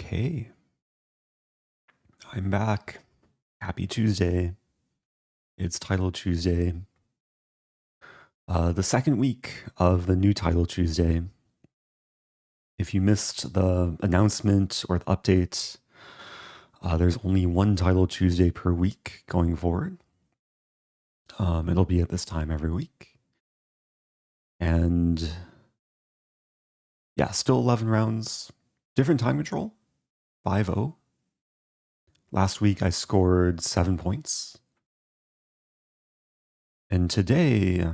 Okay, I'm back. Happy Tuesday. It's Title Tuesday. The second week of the new Title Tuesday. If you missed the announcement or the update, there's only one Title Tuesday per week going forward. It'll be at this time every week. And yeah, still 11 rounds. Different time control, 5-0. Last week I scored 7 points. And today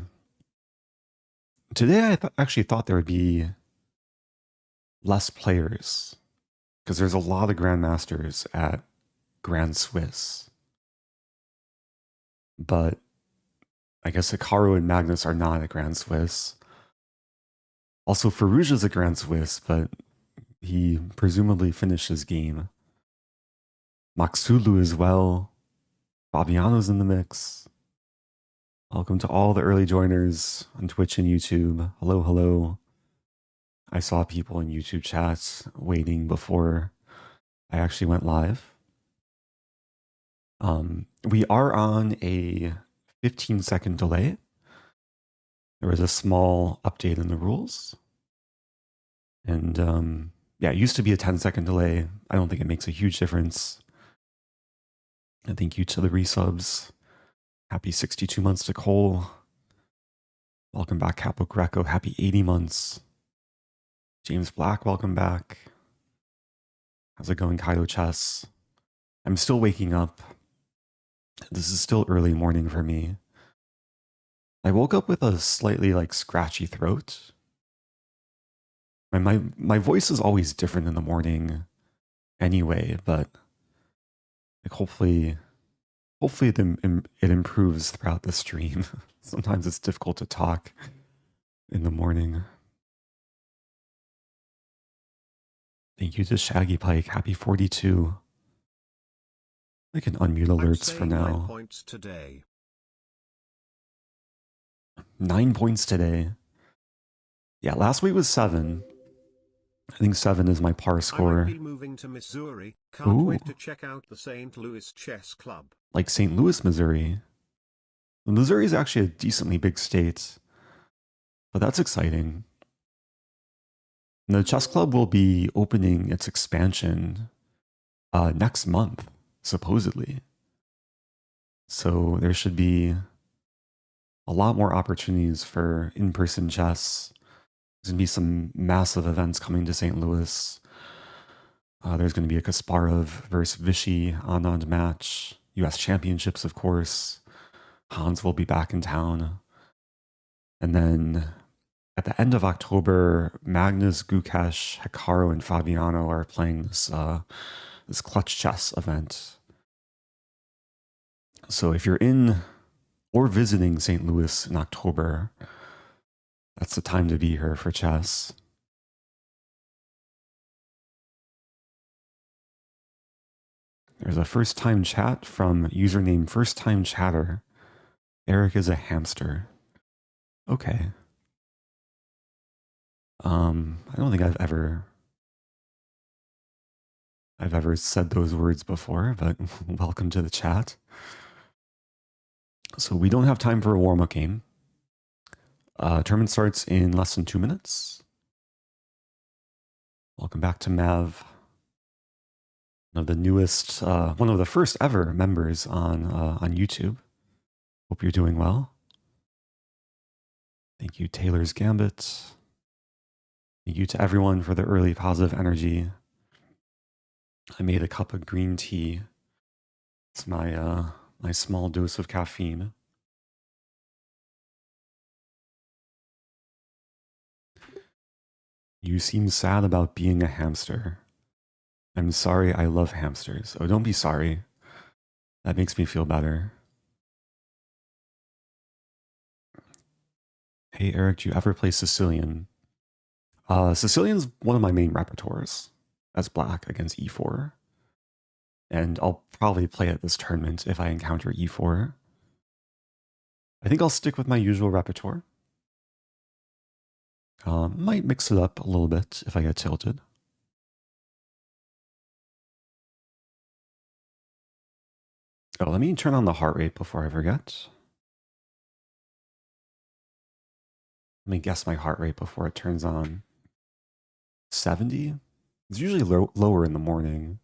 I actually thought there would be less players because there's a lot of Grandmasters at Grand Swiss. But I guess Hikaru and Magnus are not at Grand Swiss. Also, Farouja's at Grand Swiss, but he presumably finished his game. Maksulu as well. Fabiano's in the mix. Welcome to all the early joiners on Twitch and YouTube. Hello, hello. I saw people in YouTube chats waiting before I actually went live. We are on a 15-second delay. There was a small update in the rules. And yeah, it used to be a 10-second delay. I don't think it makes a huge difference. And thank you to the resubs. Happy 62 months to Cole. Welcome back, Capo Greco. Happy 80 months. James Black, welcome back. How's it going, Kaido Chess? I'm still waking up. This is still early morning for me. I woke up with a slightly scratchy throat. My voice is always different in the morning anyway, but hopefully it improves throughout the stream. Sometimes it's difficult to talk in the morning. Thank you to Shaggy Pike. Happy 42. I can unmute alerts for now. 9 points today. 9 points today. Yeah, last week was 7. I think 7 is my par score. I might be moving to Missouri. Can't wait to check out the St. Louis Chess Club. Like St. Louis, Missouri. Missouri is actually a decently big state, but that's exciting. And the chess club will be opening its expansion next month, supposedly. So there should be a lot more opportunities for in-person chess. There's going to be some massive events coming to St. Louis. There's going to be a Kasparov versus Vichy Anand match. US Championships, of course. Hans will be back in town. And then at the end of October, Magnus, Gukesh, Hikaru, and Fabiano are playing this clutch chess event. So if you're in or visiting St. Louis in October, that's the time to be here for chess. There's a first-time chat from username first-time chatter. Eric is a hamster. Okay. I don't think I've ever said those words before, but welcome to the chat. So we don't have time for a warm-up game. Tournament starts in less than 2 minutes. Welcome back to Mav. One of the newest, one of the first ever members on YouTube. Hope you're doing well. Thank you, Taylor's Gambit. Thank you to everyone for the early positive energy. I made a cup of green tea. It's my my small dose of caffeine. You seem sad about being a hamster. I'm sorry, I love hamsters. Oh, don't be sorry. That makes me feel better. Hey, Eric, do you ever play Sicilian? Sicilian's one of my main repertoires as black against e4. And I'll probably play at this tournament if I encounter e4. I think I'll stick with my usual repertoire. Might mix it up a little bit if I get tilted. Oh, let me turn on the heart rate before I forget. Let me guess my heart rate before it turns on. 70? It's usually lower in the morning.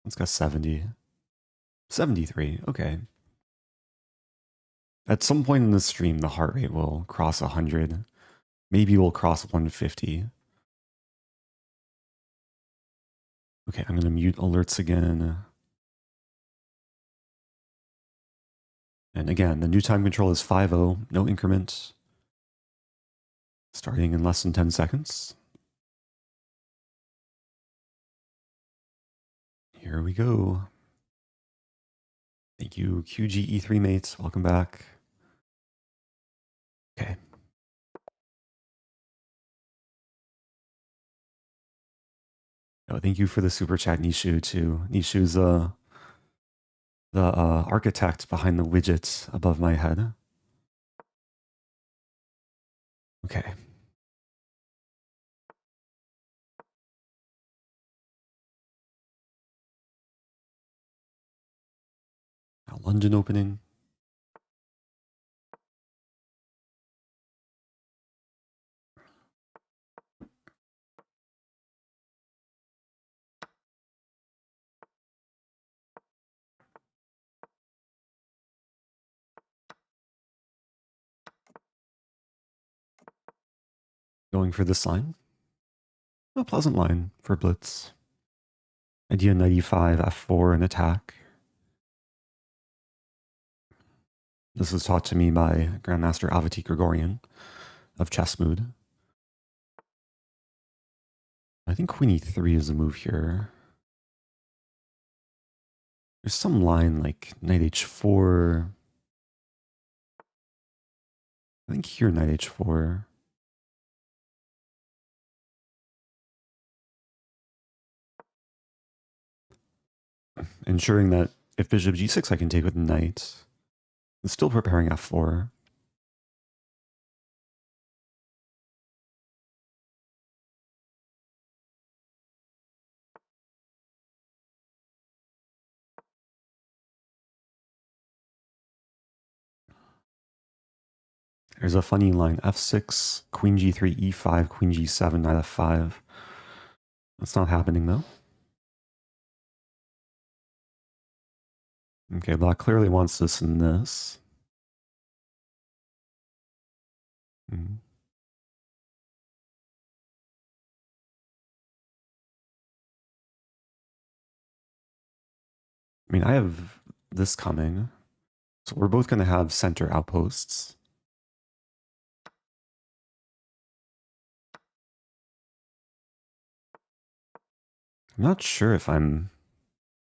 Let's go 70. 73, okay. At some point in the stream, the heart rate will cross 100. Maybe we'll cross 150. Okay, I'm going to mute alerts again. And again, the new time control is 5:0, no increments. Starting in less than 10 seconds. Here we go. Thank you, QGE3 mates. Welcome back. Okay. Oh, thank you for the super chat, Nishu, too. Nishu's the architect behind the widgets above my head. Okay. Now London opening. Going for this line. A pleasant line for blitz. Idea 95, F4, and attack. This was taught to me by Grandmaster Avati Gregorian of Chessmood. I think Queen E3 is the move here. There's some line like Knight H4. I think here Knight H4. Ensuring that if Bishop G6 I can take with Knight. I'm still preparing F4. There's a funny line, F6, Queen G3, E5, Queen G7, Knight F5. That's not happening though. Okay, Black clearly wants this and this. Mm. I mean, I have this coming. So we're both going to have center outposts. I'm not sure if I'm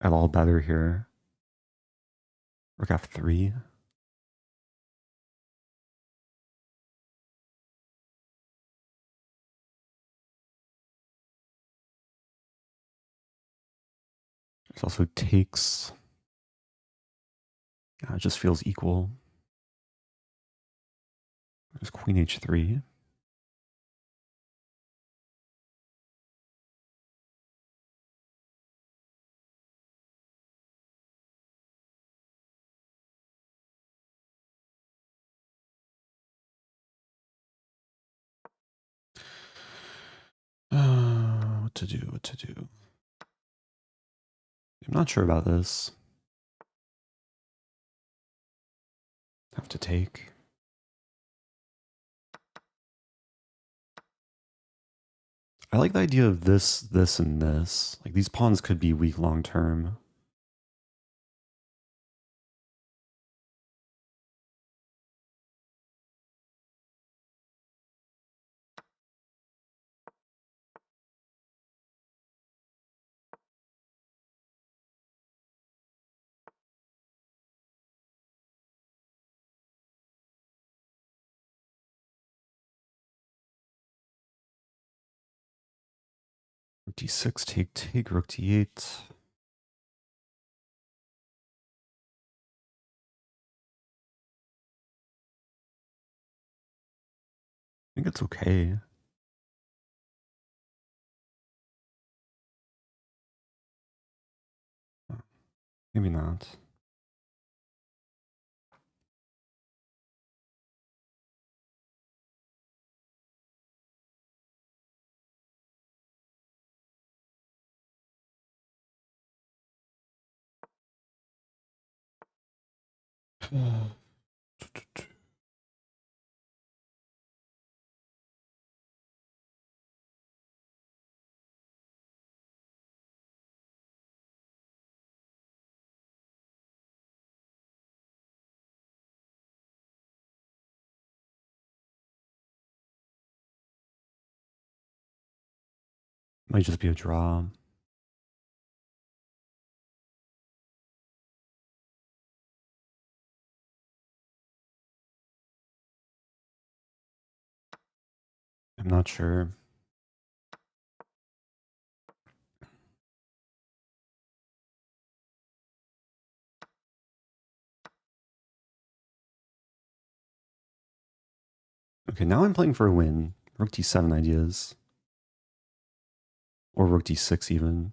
at all better here. Rook F3. There's also takes. Yeah, it just feels equal. There's Queen H3. What to do? What to do? I'm not sure about this. Have to take. I like the idea of this, this, and this. Like these pawns could be weak long term. Rook D6, take, Rook D8. I think it's okay. Maybe not. Might just be a draw. I'm not sure. Okay, now I'm playing for a win. Rook d7 ideas. Or rook d6 even.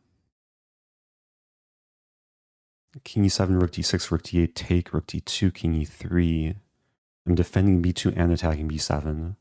King e7, rook d6, rook d8, take, rook d2, king e3. I'm defending b2 and attacking b7.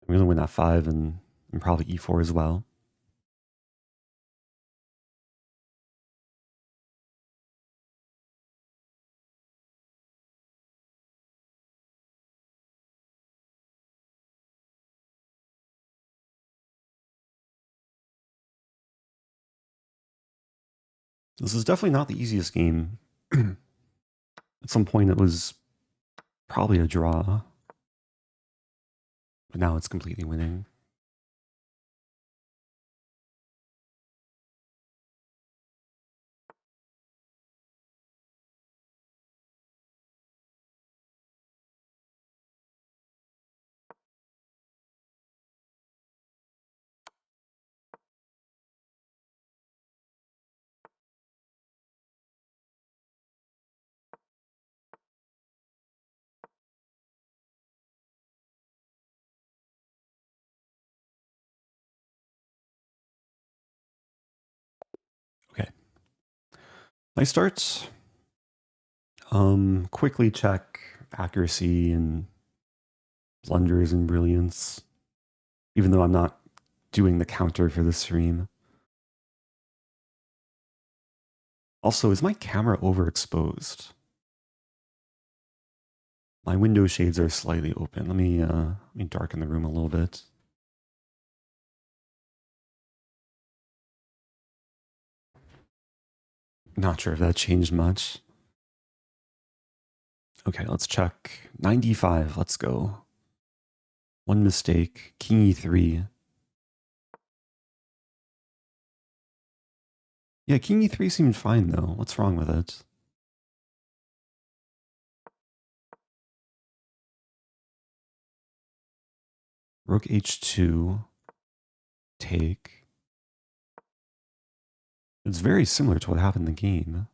I'm going to win f5 and probably e4 as well. This is definitely not the easiest game. At some point it was probably a draw. But now it's completely winning. Okay. My starts. Quickly check accuracy and blunders and brilliance. Even though I'm not doing the counter for the stream. Also, is my camera overexposed? My window shades are slightly open. Let me darken the room a little bit. Not sure if that changed much. Okay, let's check. 95, let's go. One mistake, king e3. Yeah, king e3 seemed fine though. What's wrong with it? Rook h2, take. It's very similar to what happened in the game.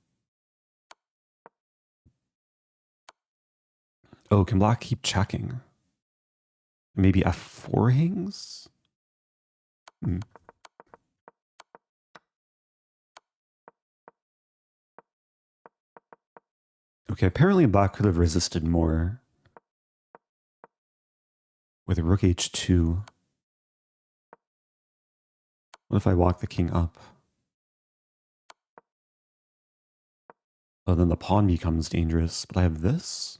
Oh, can black keep checking? Maybe f4 hangs? Okay, apparently black could have resisted more. With rook h2. What if I walk the king up? Oh, then the pawn becomes dangerous. But I have this?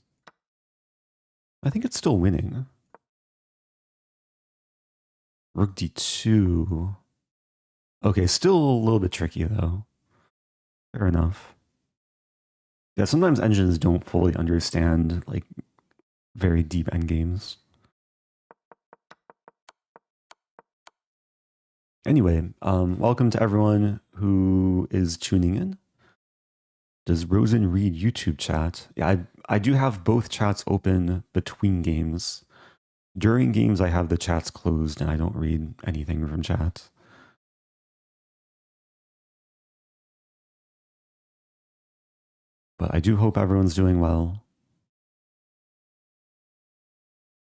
I think it's still winning. Rook d2. Okay, still a little bit tricky though. Fair enough. Yeah, sometimes engines don't fully understand like very deep endgames. Anyway, welcome to everyone who is tuning in. Does Rosen read YouTube chat? Yeah, I do have both chats open between games. During games, I have the chats closed and I don't read anything from chat. But I do hope everyone's doing well.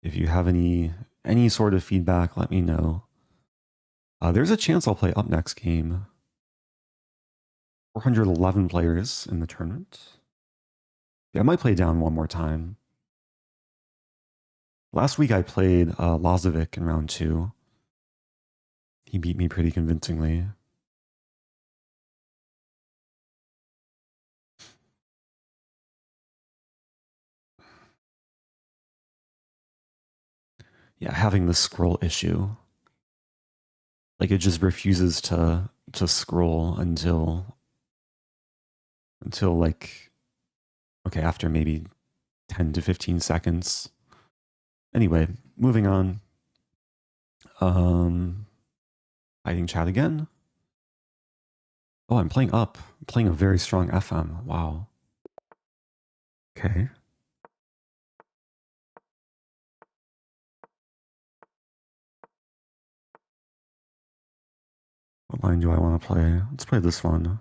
If you have any sort of feedback, let me know. There's a chance I'll play up next game. 411 players in the tournament. Yeah, I might play down one more time. Last week I played Lazavik in round 2. He beat me pretty convincingly. Yeah, having the scroll issue. Like it just refuses to scroll until like, okay, after maybe 10 to 15 seconds. Anyway, moving on. Fighting chat again. Oh, I'm playing up. I'm playing a very strong FM. Wow. Okay. What line do I want to play? Let's play this one.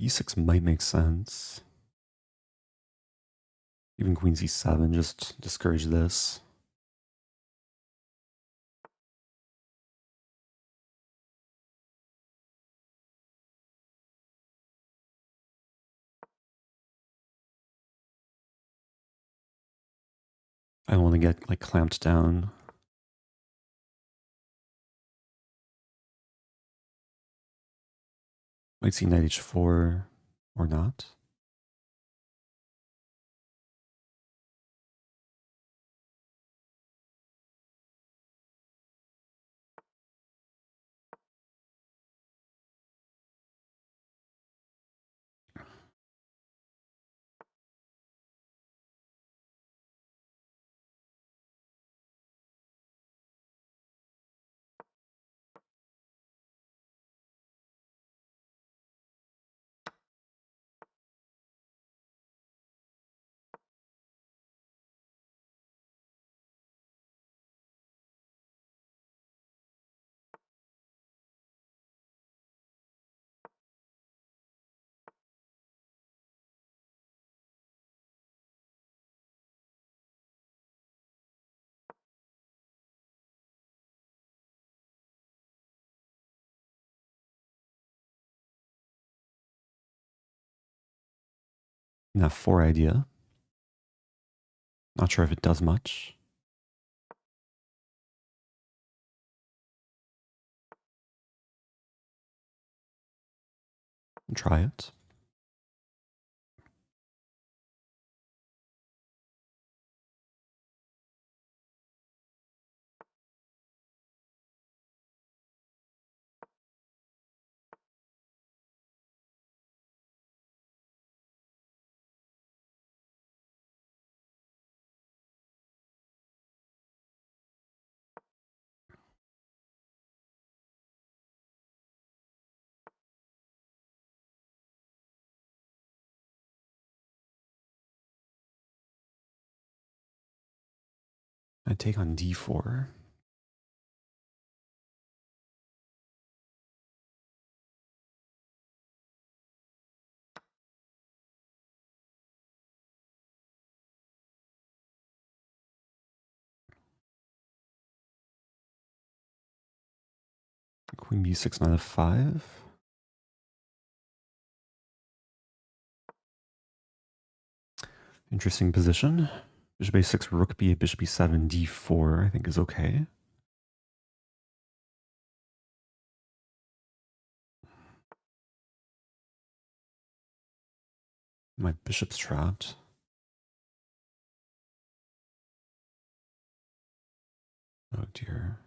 E6 might make sense. Even queen c7, just discourage this. I don't want to get like clamped down. Might see knight h4 or not. An f4 idea. Not sure if it does much. Try it. I take on d4. Queen b6, knight f5. Interesting position. Bishop a6, rook b8, bishop b7, d4, I think is okay. My bishop's trapped. Oh dear.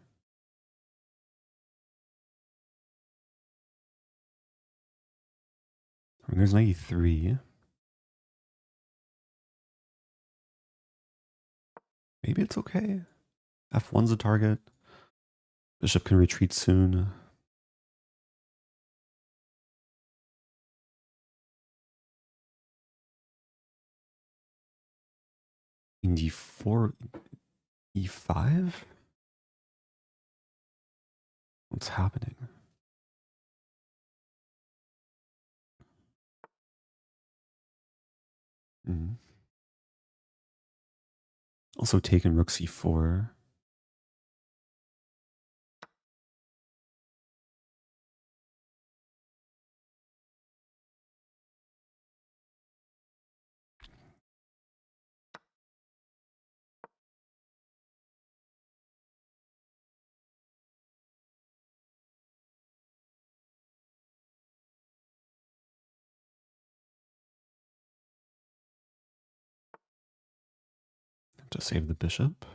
There's knight e3. Maybe it's okay. F1's a target. Bishop can retreat soon. In d4, e5? What's happening? Also taken rook c4. Have to save the bishop.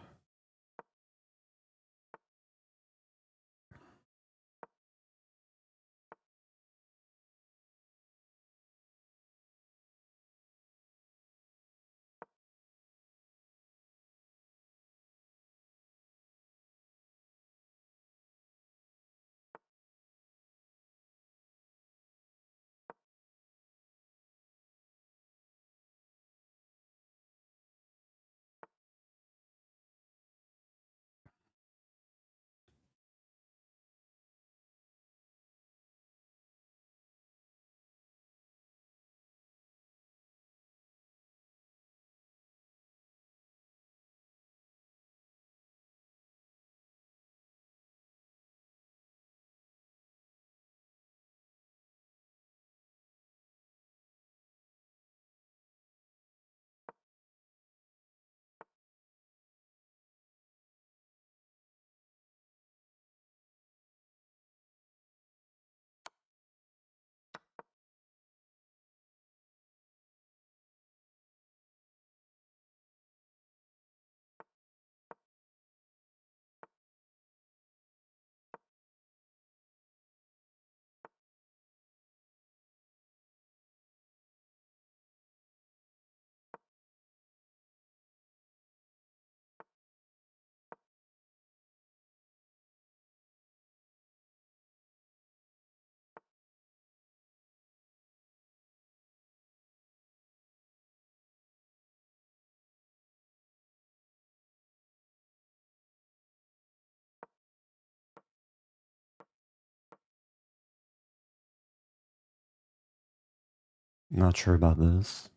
Not sure about this.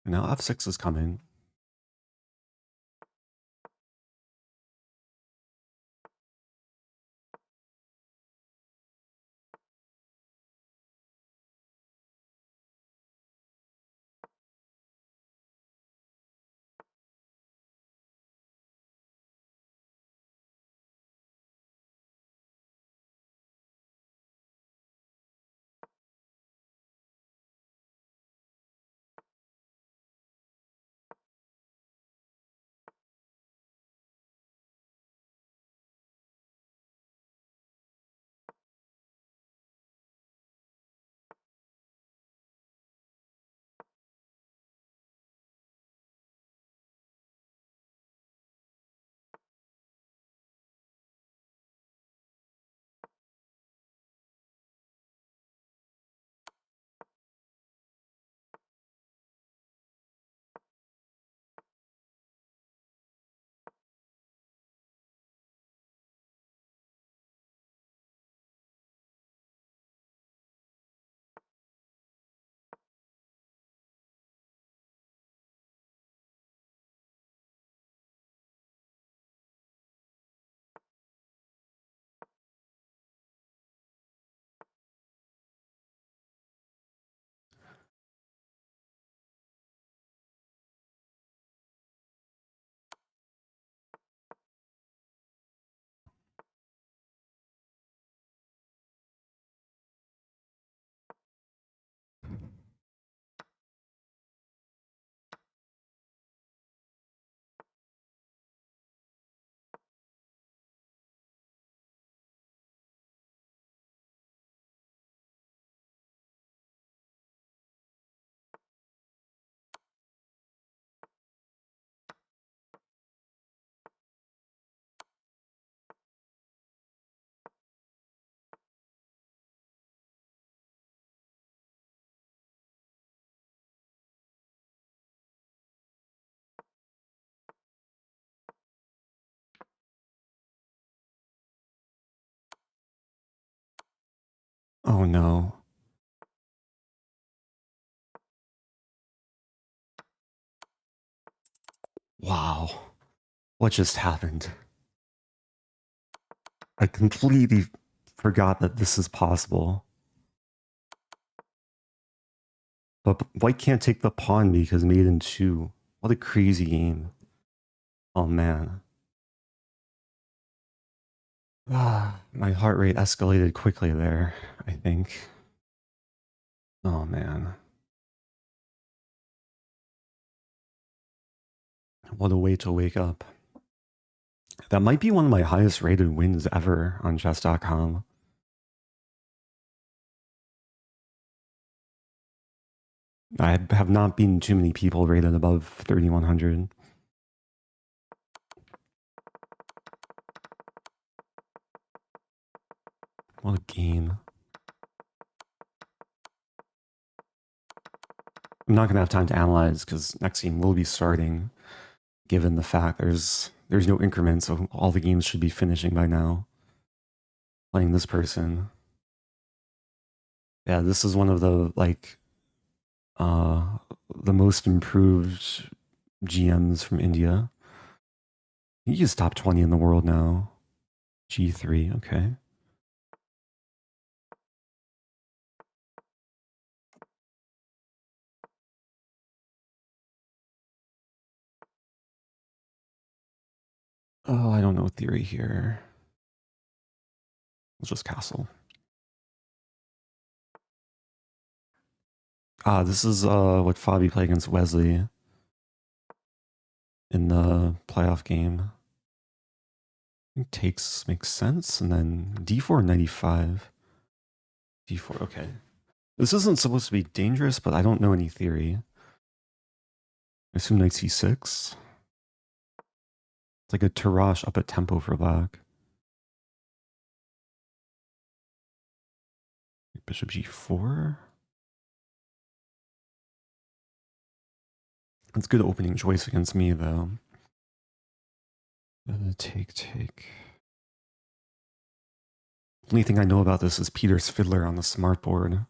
Now f6 is coming. Oh no. Wow. What just happened? I completely forgot that this is possible. But white can't take the pawn because made in 2. What a crazy game. Oh man. My heart rate escalated quickly there, I think. Oh man. What a way to wake up. That might be one of my highest rated wins ever on chess.com. I have not been too many people rated above 3,100. What a game. I'm not going to have time to analyze because next game will be starting, given the fact there's no increment, so all the games should be finishing by now. Playing this person. Yeah, this is one of the, like, the most improved GMs from India. He's top 20 in the world now. G3, okay. Oh, I don't know theory here. Let's just castle. This is what Fabi played against Wesley in the playoff game. I think takes makes sense, and then d4 95. d4, okay. This isn't supposed to be dangerous, but I don't know any theory. I assume knight c6. It's like a Tarrasch up at tempo for black. Bishop g4. It's good opening choice against me, though. Take. Only thing I know about this is Peter's fiddler on the smartboard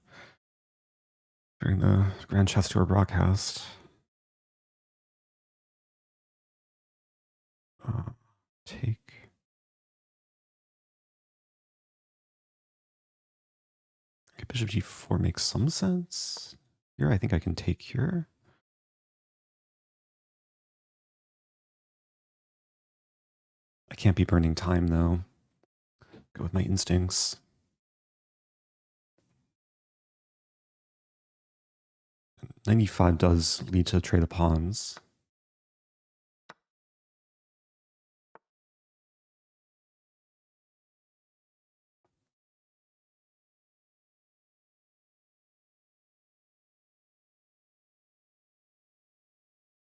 during the Grand Chess Tour broadcast. Take. Okay, bishop g4 makes some sense. Here, I think I can take here. I can't be burning time, though. Go with my instincts. Knight e5 does lead to a trade of pawns.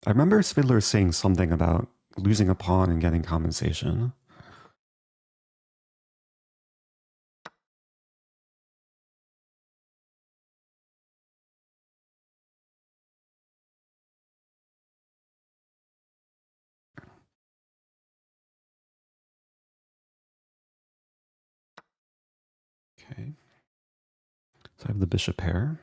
I remember Spidler saying something about losing a pawn and getting compensation. Okay. So I have the bishop pair.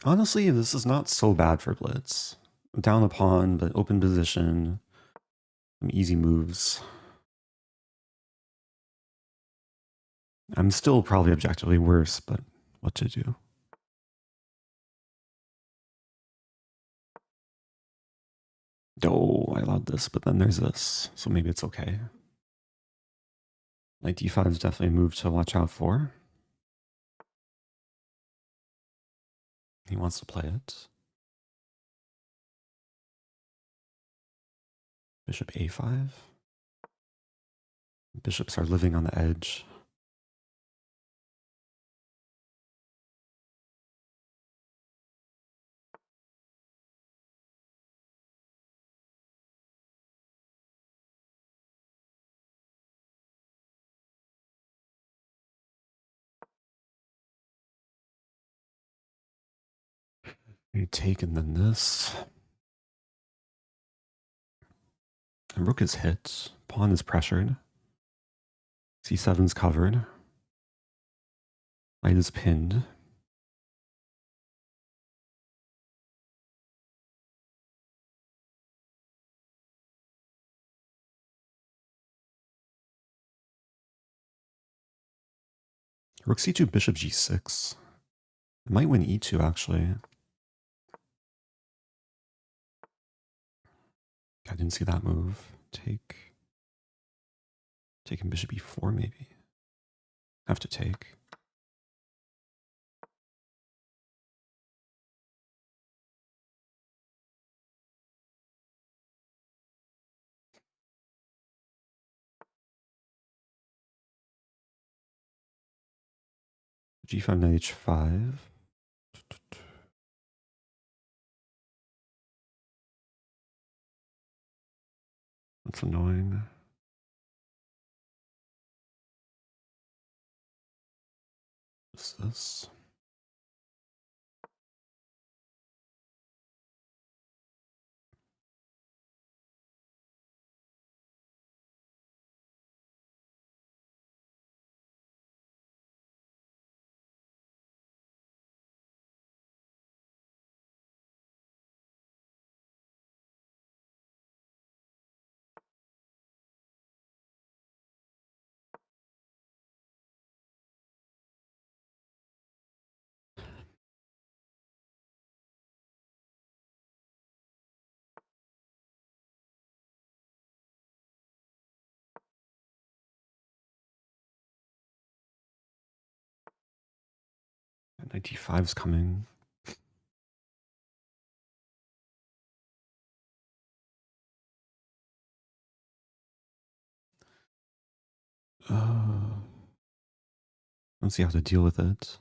Honestly, this is not so bad for blitz. Down a pawn, but open position. Some easy moves. I'm still probably objectively worse, but what to do? Oh, I allowed this, but then there's this, so maybe it's okay. Knight d5 is definitely a move to watch out for. He wants to play it. Bishop a5. Bishops are living on the edge. You take and then this. And rook is hit. Pawn is pressured. C7's covered. Knight is pinned. Rook c2, bishop g6. It might win e2, actually. I didn't see that move. Taking bishop e4, maybe. Have to take. G5, knight h5. That's annoying. What's this? Knight d5's coming. Let's see how to deal with it.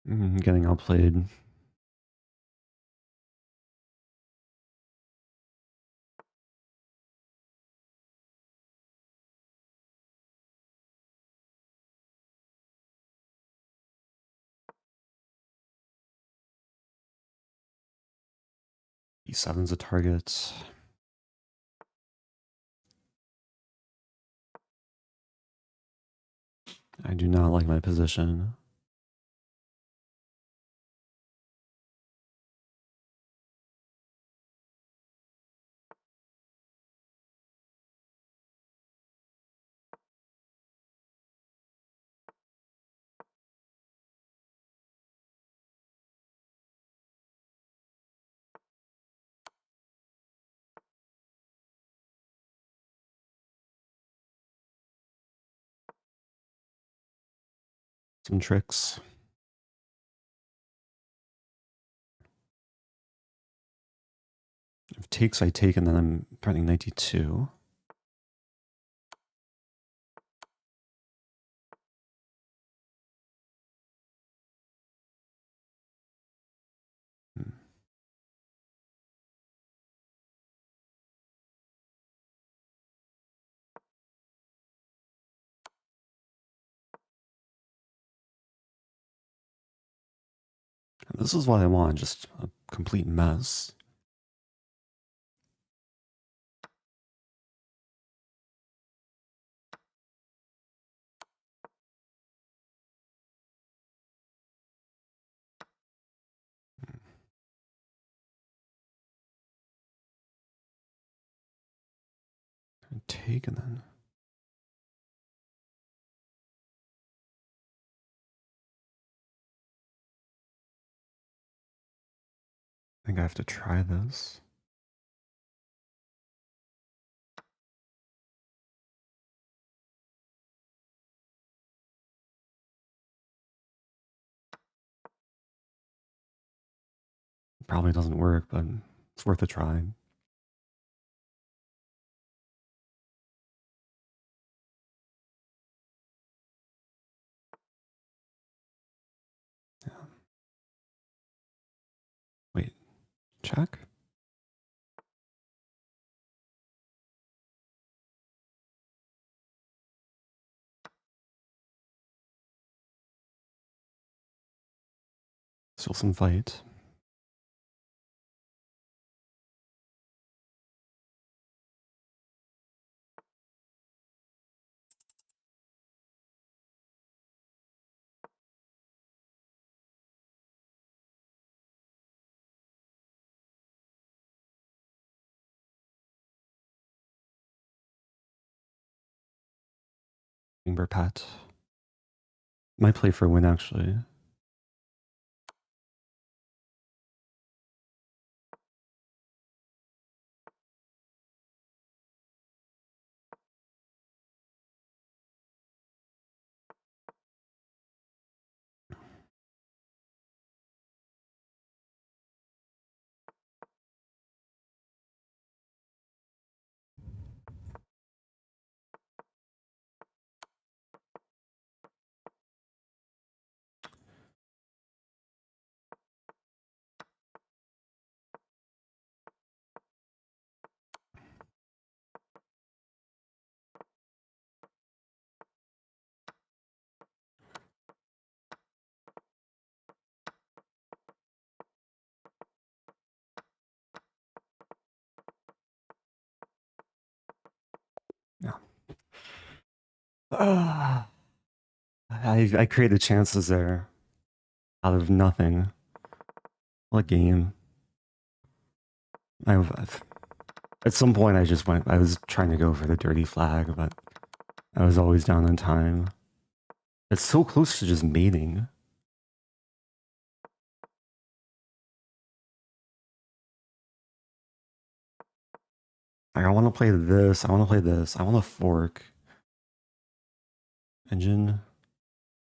Getting outplayed. E7's a target. I do not like my position. Some tricks. If takes, I take, and then I'm threatening knight d2. This is what I want, just a complete mess. Take and then... I think I have to try this. Probably doesn't work, but it's worth a try. Check. Still some fight. Pat. Might play for a win, actually. Yeah. I created chances there out of nothing. What game? At some point I was trying to go for the dirty flag, but I was always down on time. It's so close to just mating. Like, I want to play this, I want to play this, I want to fork. Engine.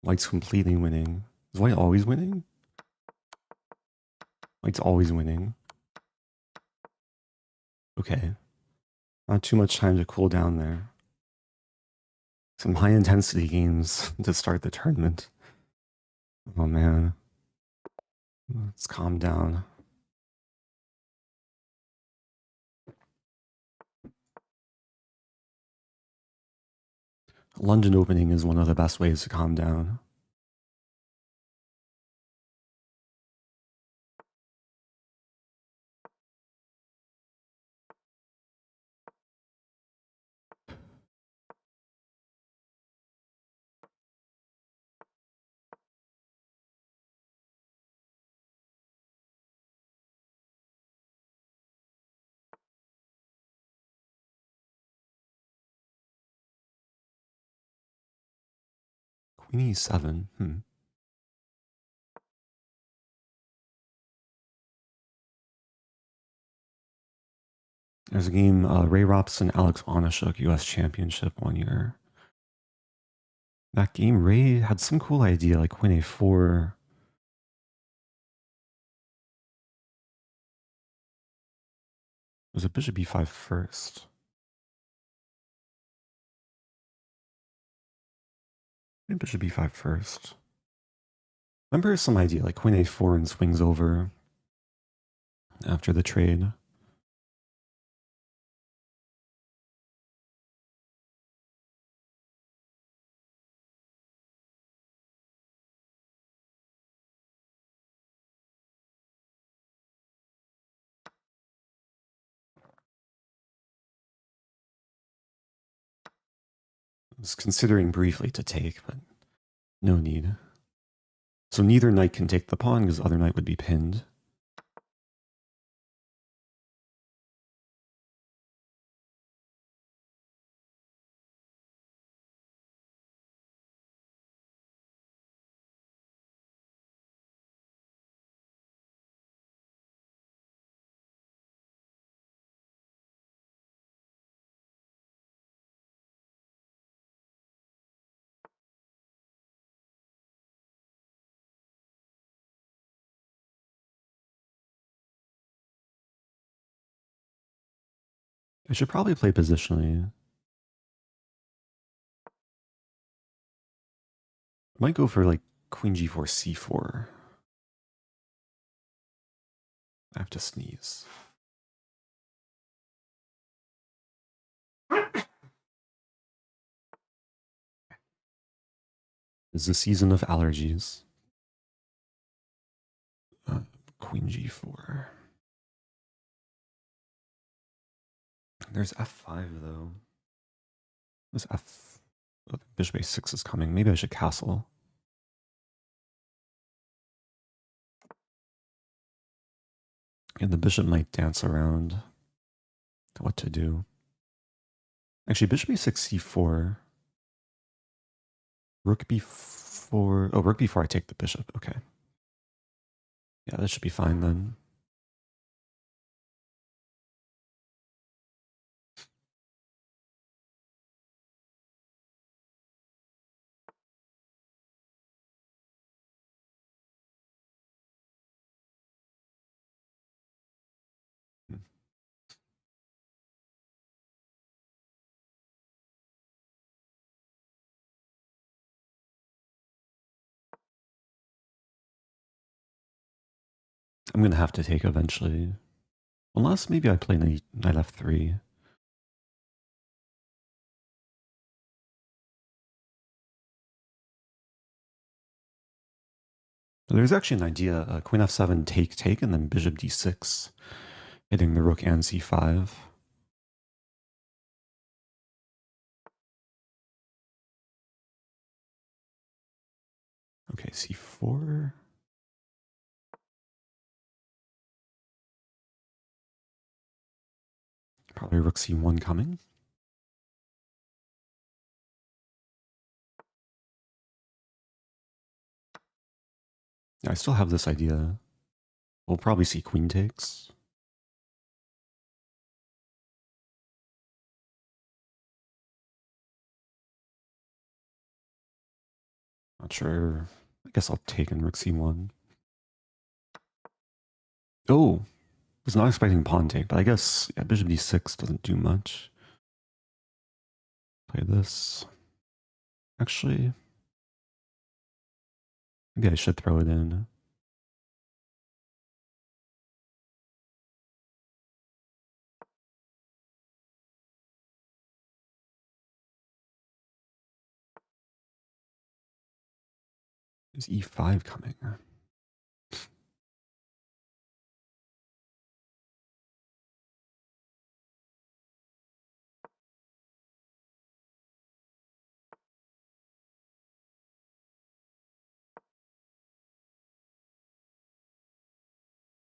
White's completely winning. Is White always winning? White's always winning. Okay. Not too much time to cool down there. Some high intensity games to start the tournament. Oh man. Let's calm down. London opening is one of the best ways to calm down. Queen e7. There's a game, Ray Robson, Alex Onashuk, US Championship 1 year. That game, Ray had some cool idea, like queen a4. It was a bishop e5 first. Maybe bishop e5 first. Remember some idea, like queen a4 and swings over after the trade. I was considering briefly to take, but no need. So neither knight can take the pawn because the other knight would be pinned. I should probably play positionally. Might go for like queen g4, c4. I have to sneeze. It's the season of allergies. Queen g4. There's f5 though. There's f. Oh, bishop a6 is coming. Maybe I should castle. And the bishop might dance around what to do. Actually, bishop a6 c4. Rook b4. Oh, rook b4, I take the bishop. Okay. Yeah, that should be fine then. I'm going to have to take eventually. Unless maybe I play knight f3. There's actually an idea, queen f7, take, and then bishop d6, hitting the rook and c5. Okay, c4. Probably rook c1 coming. I still have this idea. We'll probably see queen takes. Not sure. I guess I'll take in rook c1. Oh, was not expecting pawn take, but I guess yeah, bishop d6 doesn't do much. Play this. Actually, maybe I should throw it in. Is e5 coming?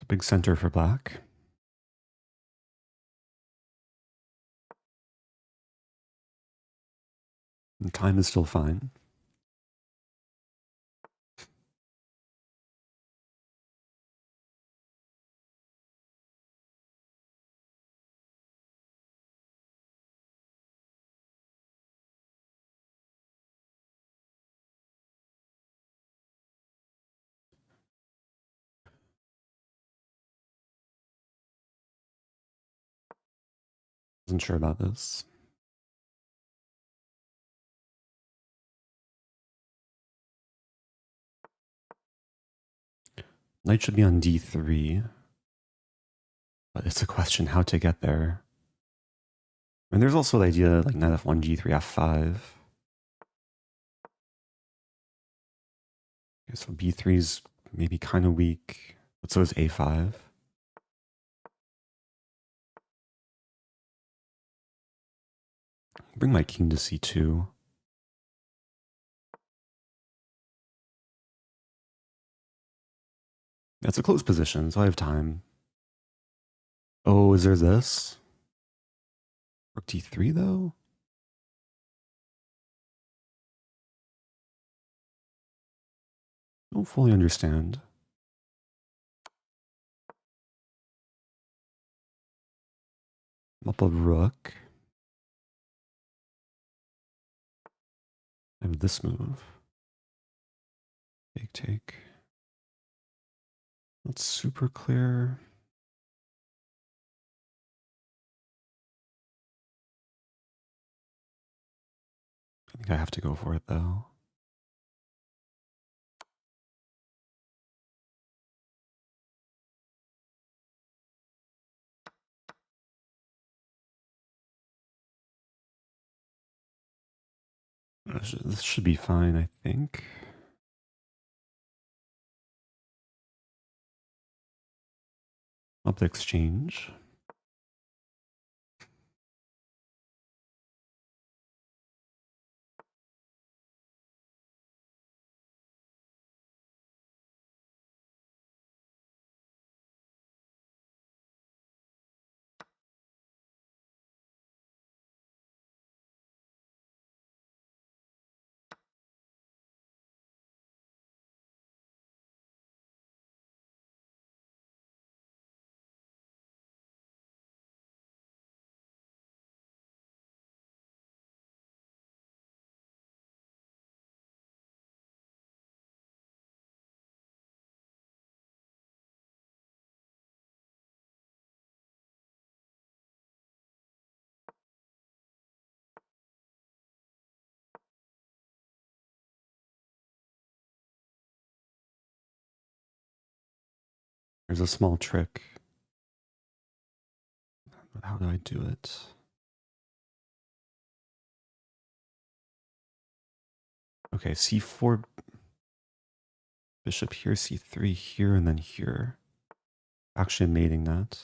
Big center for black. And time is still fine. Wasn't sure about this. Knight should be on d3. But it's a question how to get there. And there's also the idea like knight f1, g3, f5. Okay, so b3 is maybe kind of weak, but so is a5. Bring my king to c2. That's a close position, so I have time. Oh, is there this? Rook d3 though? Don't fully understand. Up of rook. I have this move. Take. Not super clear. I think I have to go for it though. This should be fine, I think. Up the exchange. There's a small trick. But how do I do it? Okay, c4, bishop here, c3 here, and then here. Actually mating that.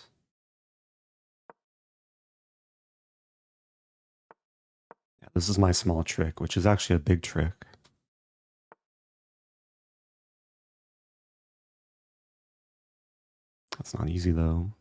Yeah, this is my small trick, which is actually a big trick. That's not easy though.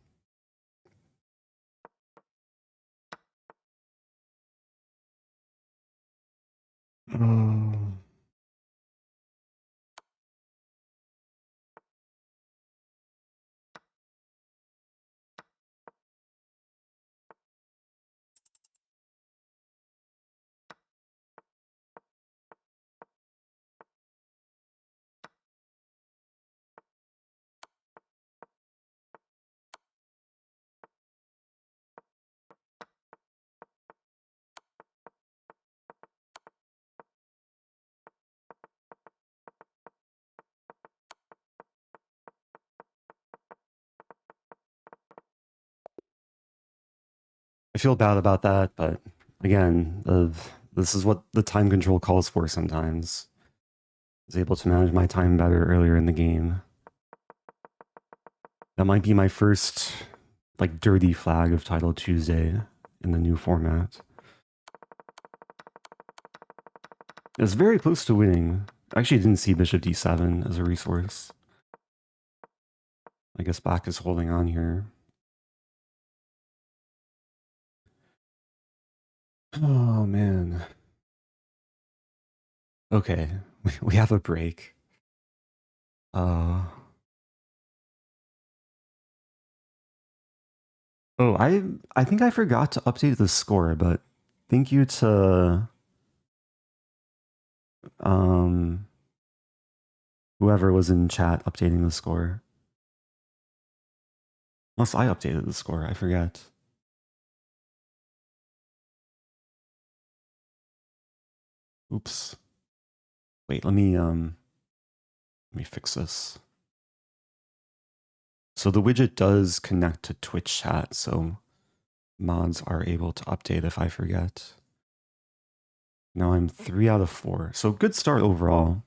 I feel bad about that, but again, this is what the time control calls for sometimes. I was able to manage my time better earlier in the game. That might be my first, like, dirty flag of Title Tuesday in the new format. It's very close to winning. I actually didn't see bishop d7 as a resource. I guess black is holding on here. Oh, man. Okay, we have a break. Oh, I think I forgot to update the score, but thank you to whoever was in chat updating the score. Unless I updated the score, I forget. Oops. Wait, let me fix this. So the widget does connect to Twitch chat, so mods are able to update if I forget. Now I'm 3 out of 4, so good start overall.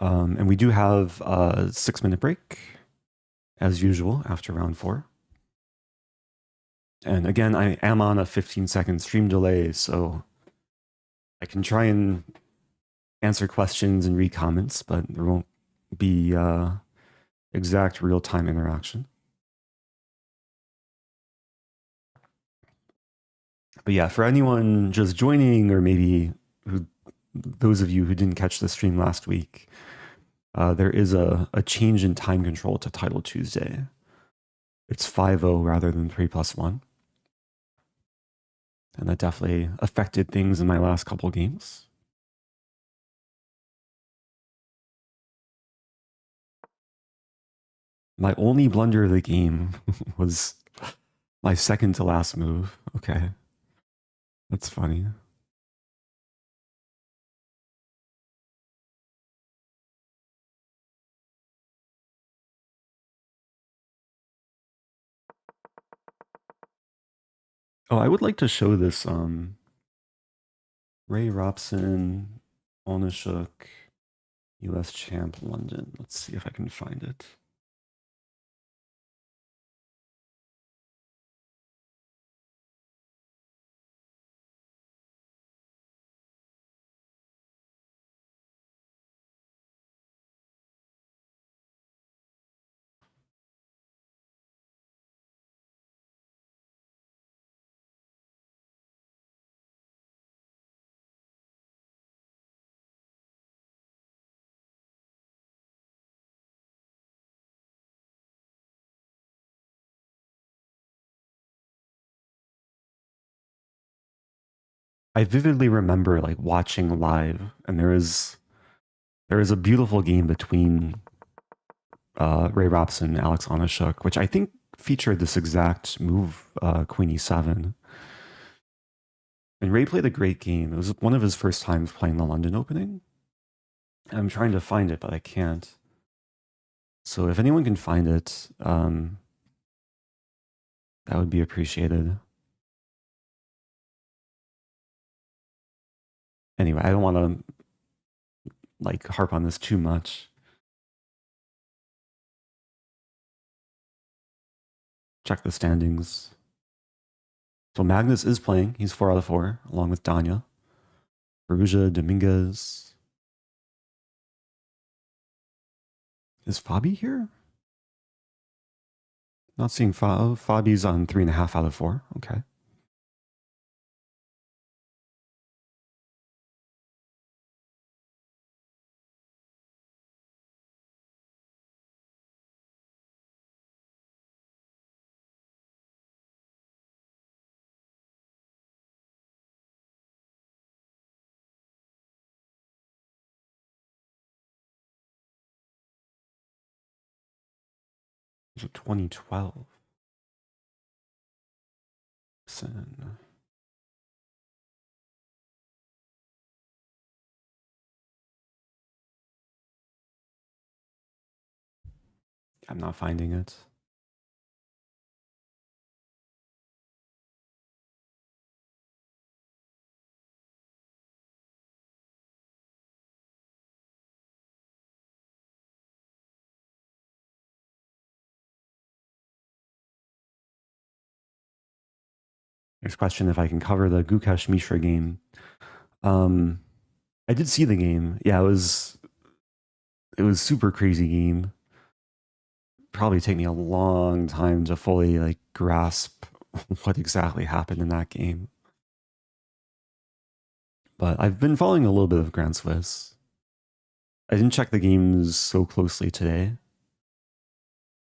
And we do have a 6-minute break, as usual, after round 4. And again, I am on a 15-second stream delay, so I can try and answer questions and read comments, but there won't be exact real-time interaction. But yeah, for anyone just joining, or maybe those of you who didn't catch the stream last week, there is a change in time control to Title Tuesday. It's 5-0 rather than 3+1. And that definitely affected things in my last couple games. My only blunder of the game was my second to last move. Okay. That's funny. Oh, I would like to show this Ray Robson, Onishuk, US Champ London. Let's see if I can find it. I vividly remember like watching live, and there is a beautiful game between Ray Robson and Alex Onishuk, which I think featured this exact move, Queen E7. And Ray played a great game. It was one of his first times playing the London opening. I'm trying to find it, but I can't. So if anyone can find it, that would be appreciated. Anyway, I don't want to like harp on this too much. Check the standings. So Magnus is playing. He's 4 out of 4, along with Danya. Perugia, Dominguez. Is Fabi here? Not seeing Fabi's on 3.5 out of 4. Okay. So 2012. I'm not finding it. There's a question if I can cover the Gukesh Mishra game. I did see the game. Yeah, it was super crazy game. Probably take me a long time to fully like grasp what exactly happened in that game. But I've been following a little bit of Grand Swiss. I didn't check the games so closely today.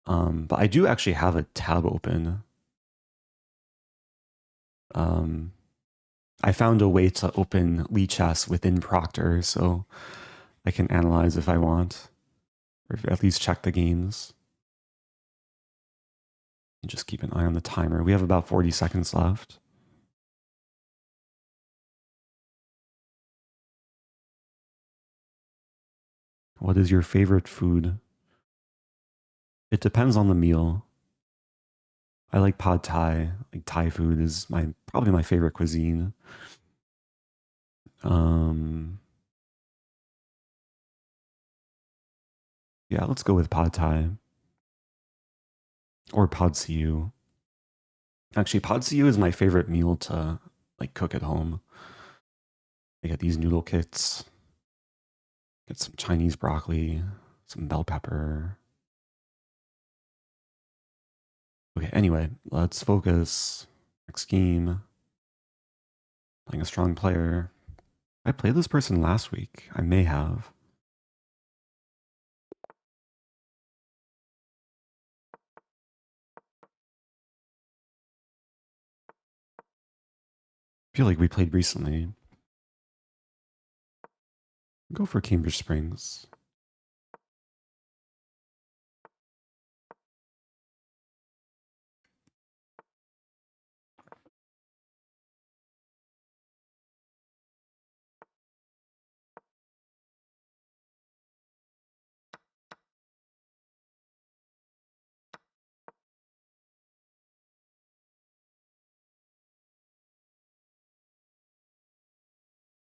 But I do actually have a tab open. I found a way to open Lichess within Proctor, so I can analyze if I want, or at least check the games. And just keep an eye on the timer. We have about 40 seconds left. What is your favorite food? It depends on the meal. I like pad thai. Like Thai food is probably my favorite cuisine. Yeah, let's go with pad thai or pad see. Actually, pad see is my favorite meal to like cook at home. I get these noodle kits, get some Chinese broccoli, some bell pepper. Okay, anyway, let's focus. Next game. Playing a strong player. I played this person last week. I may have. I feel like we played recently. Go for Cambridge Springs.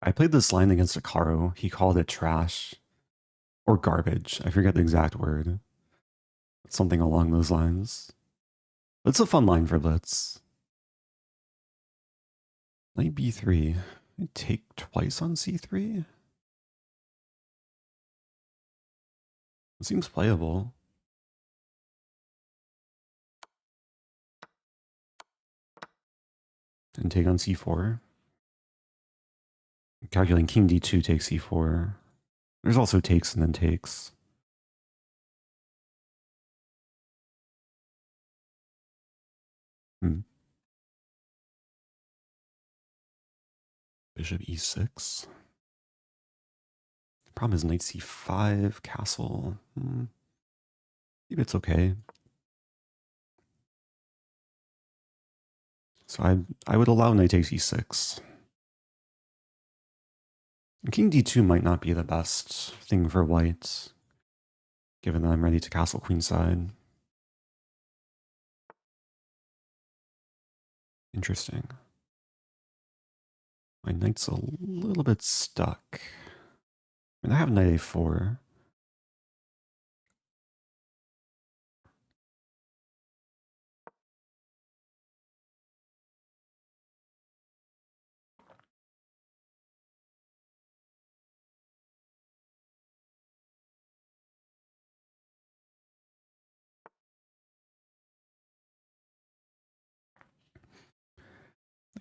I played this line against Akaro. He called it trash or garbage. I forget the exact word. Something along those lines. It's a fun line for Blitz. Knight b3. I take twice on c3? It seems playable. And take on c4. Calculating king d2 takes c4. There's also takes and then takes. Bishop e6. Problem is knight c5, castle. Maybe it's okay. So I would allow knight takes e6. King d2 might not be the best thing for white, given that I'm ready to castle queenside. Interesting. My knight's a little bit stuck. I mean, I have knight a4.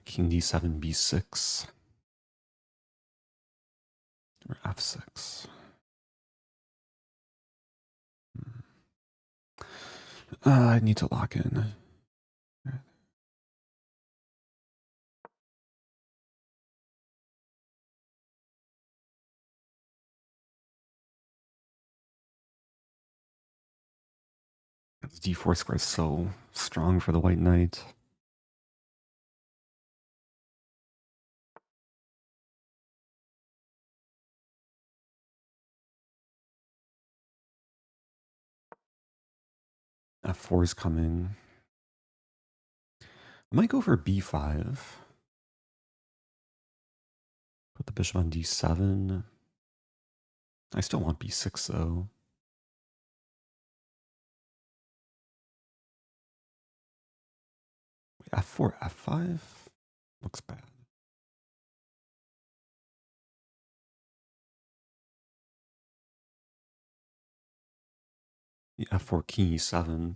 King d7, b6. Or f6. I need to lock in. This d4 square is so strong for the white knight. f4 is coming. I might go for b5. Put the bishop on d7. I still want b6 though. Wait, f4, f5? Looks bad. Yeah, f4, king e7.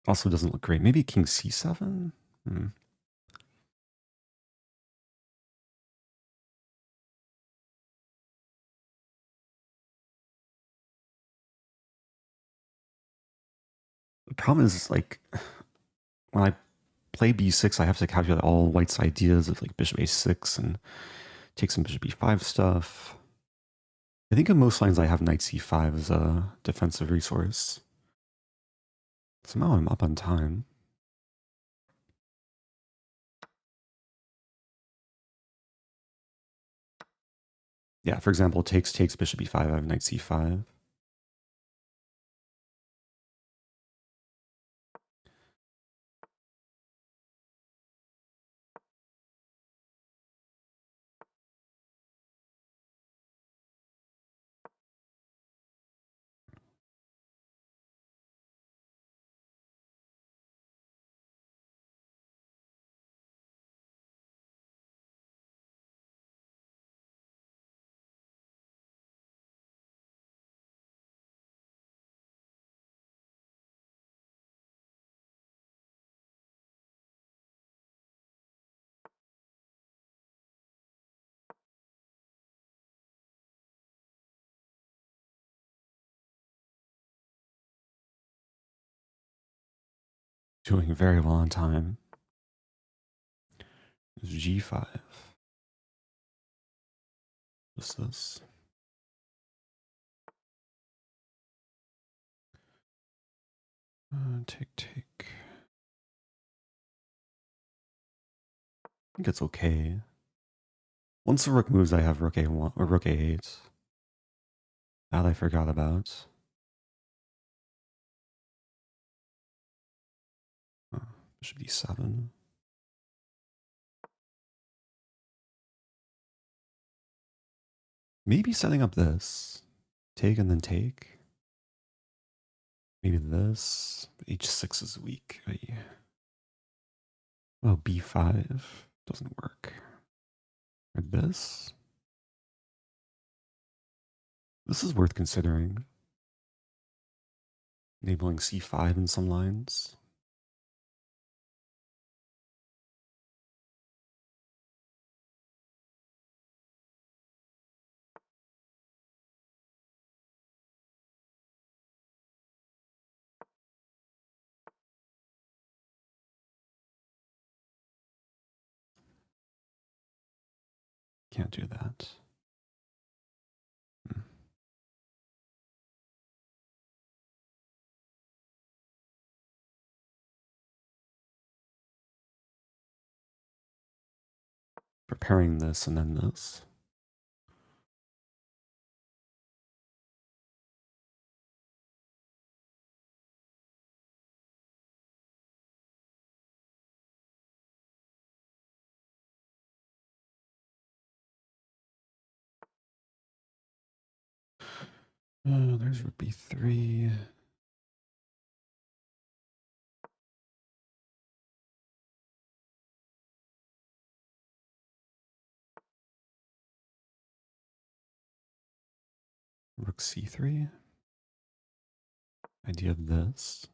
Also doesn't look great. Maybe king c7? The problem is, like, when I play b6, I have to calculate all white's ideas of, like, bishop a6 and take some bishop e5 stuff. I think in most lines I have knight c5 as a defensive resource. Somehow I'm up on time. Yeah, for example, takes bishop e5, I have knight c5. Doing very well on time. G5. What's this? Take. I think it's okay. Once the rook moves, I have rook a1 or rook a8. That I forgot about. Bishop d7. Maybe setting up this. Take and then take. Maybe this. H6 is weak. Oh, B5 doesn't work. Or this. This is worth considering. Enabling C5 in some lines. Can't do that. Preparing this and then this. Oh, there's rook B3. Rook C3. Idea of this.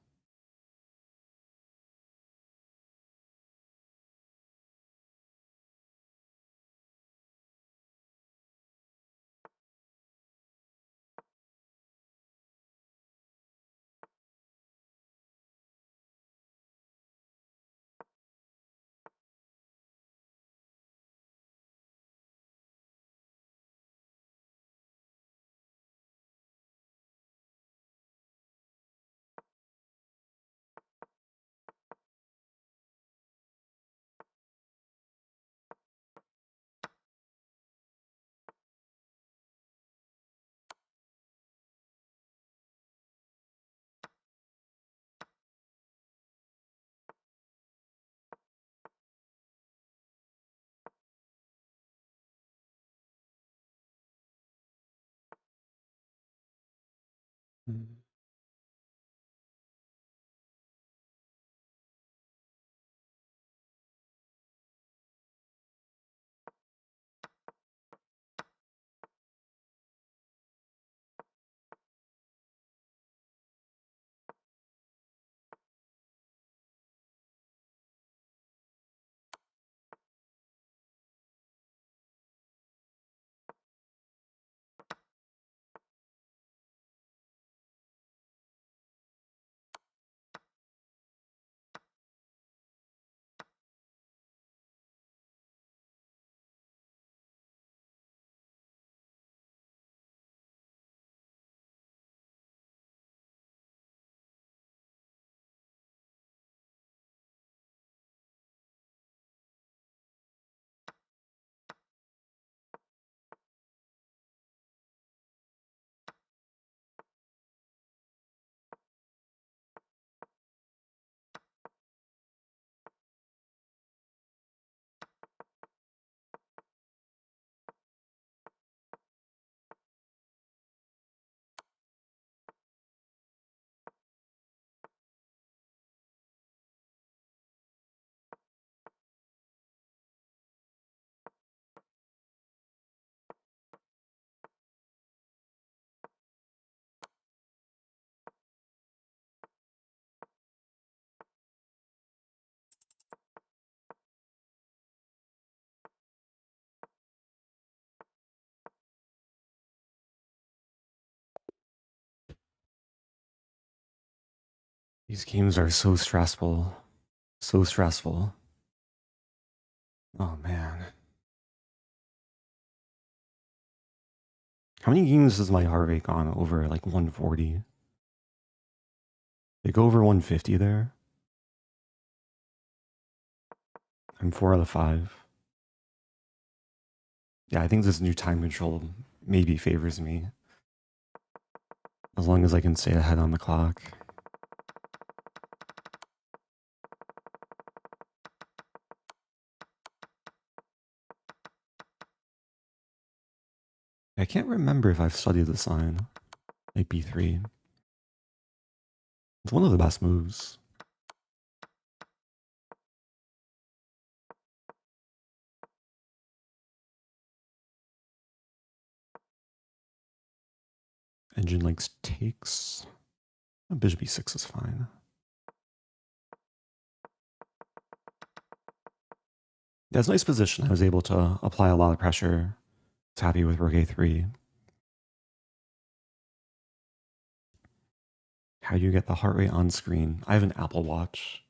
These games are so stressful. So stressful. Oh man. How many games has my heart rate gone over like 140? They go over 150 there. I'm 4 out of 5. Yeah, I think this new time control maybe favors me. As long as I can stay ahead on the clock. I can't remember if I've studied this line. Like b3. It's one of the best moves. Engine likes takes. Bishop e6 is fine. That's a nice position. I was able to apply a lot of pressure. It's happy with rook a3. How do you get the heart rate on screen? I have an Apple Watch.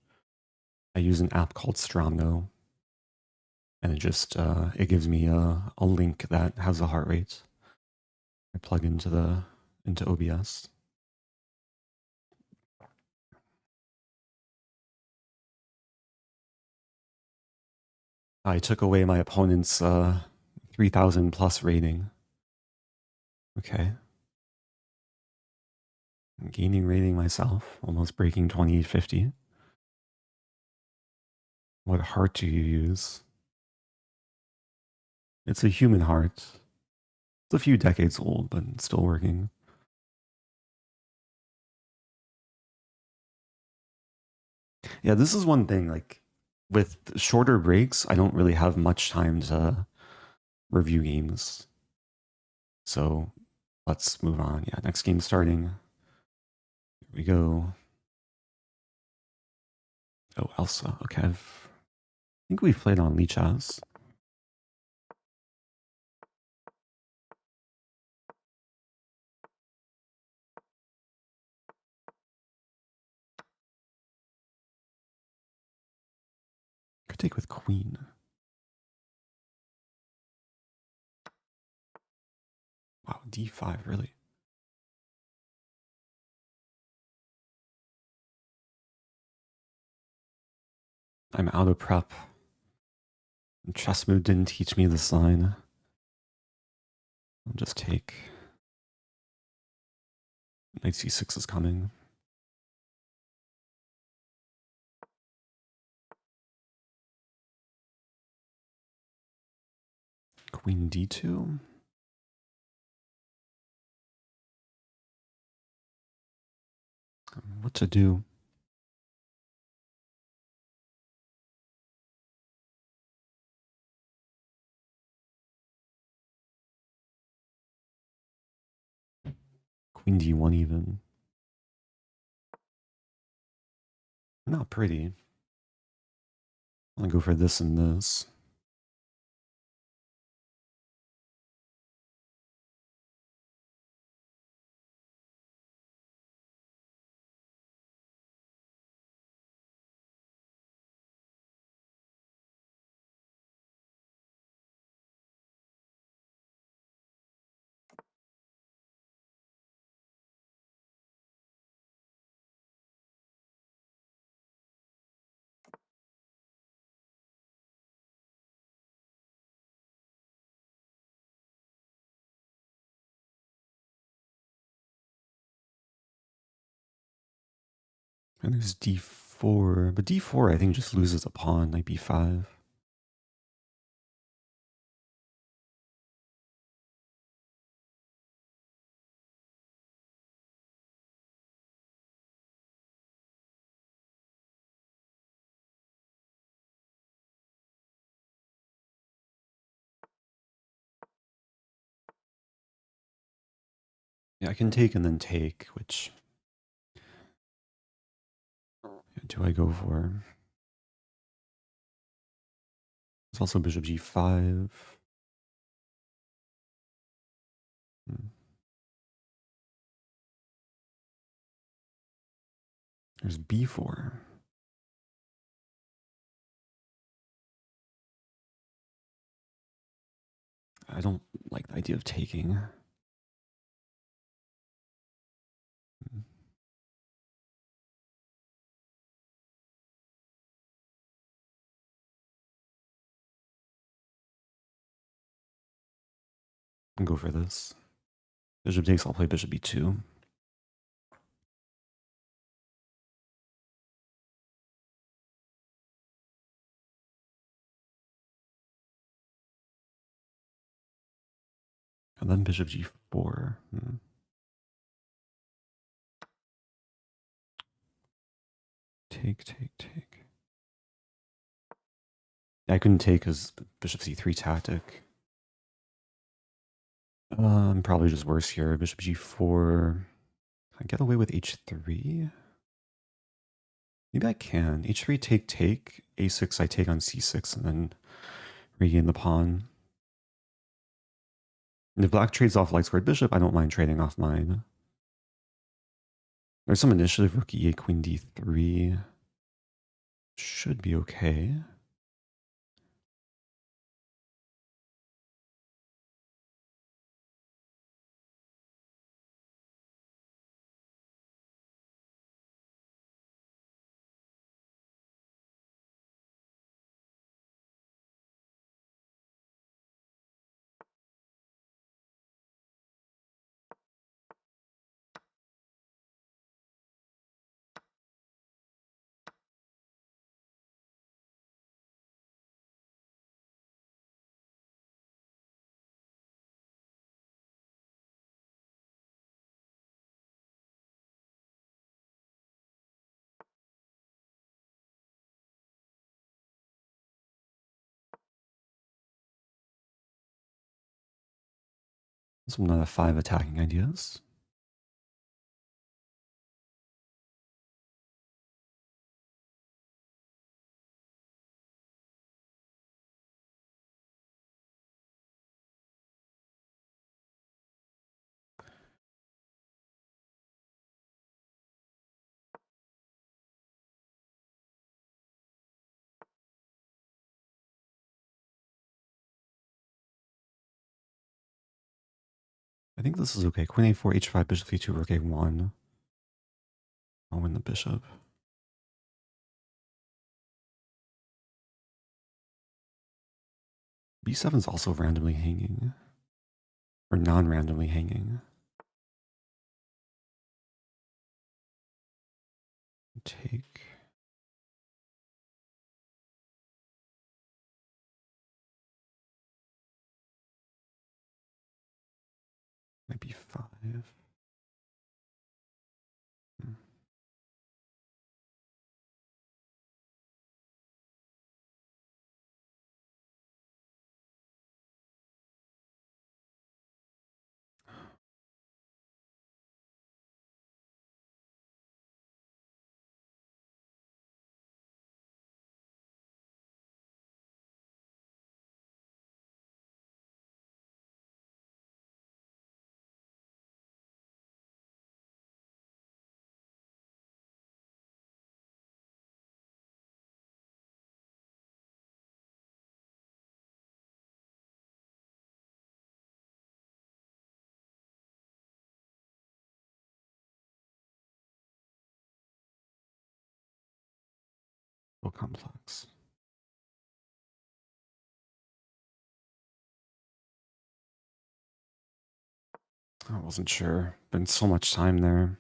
I use an app called Stromno. And it just, it gives me a link that has the heart rate. I plug into OBS. I took away my opponent's 3,000 plus rating. Okay. I'm gaining rating myself, almost breaking 2850. What heart do you use? It's a human heart. It's a few decades old, but it's still working. Yeah, this is one thing, like, with shorter breaks, I don't really have much time to review games. So let's move on. Yeah, next game starting. Here we go. Oh, Elsa. Okay, I think we've played on Lichas. Could take with Queen. Wow, D5, really? I'm out of prep. Chess move didn't teach me this line. I'll just take. Knight c6 is coming. Queen d2. What to do? Queen d1 even. Not pretty. I'm gonna go for this and this. And there's d4, but d4 I think just loses a pawn, knight b5. Yeah, I can take and then take, which do I go for? There's also bishop g5. There's b4. I don't like the idea of taking. I'll go for this. Bishop takes, I'll play bishop b2. And then bishop g4. Take. I couldn't take because bishop c3 tactic. Probably just worse here. Bishop g4. I get away with h3? Maybe I can. h3 take. a6 I take on c6 and then regain the pawn. And if black trades off light squared bishop, I don't mind trading off mine. There's some initiative. Rook e8, queen d3. Should be okay. Some another 5 attacking ideas. I think this is okay. Queen a4, h5, bishop c2, rook a1. I'll win the bishop. b7 is also randomly hanging. Or non-randomly hanging. Take. Might be 5. So complex. I wasn't sure. Been so much time there.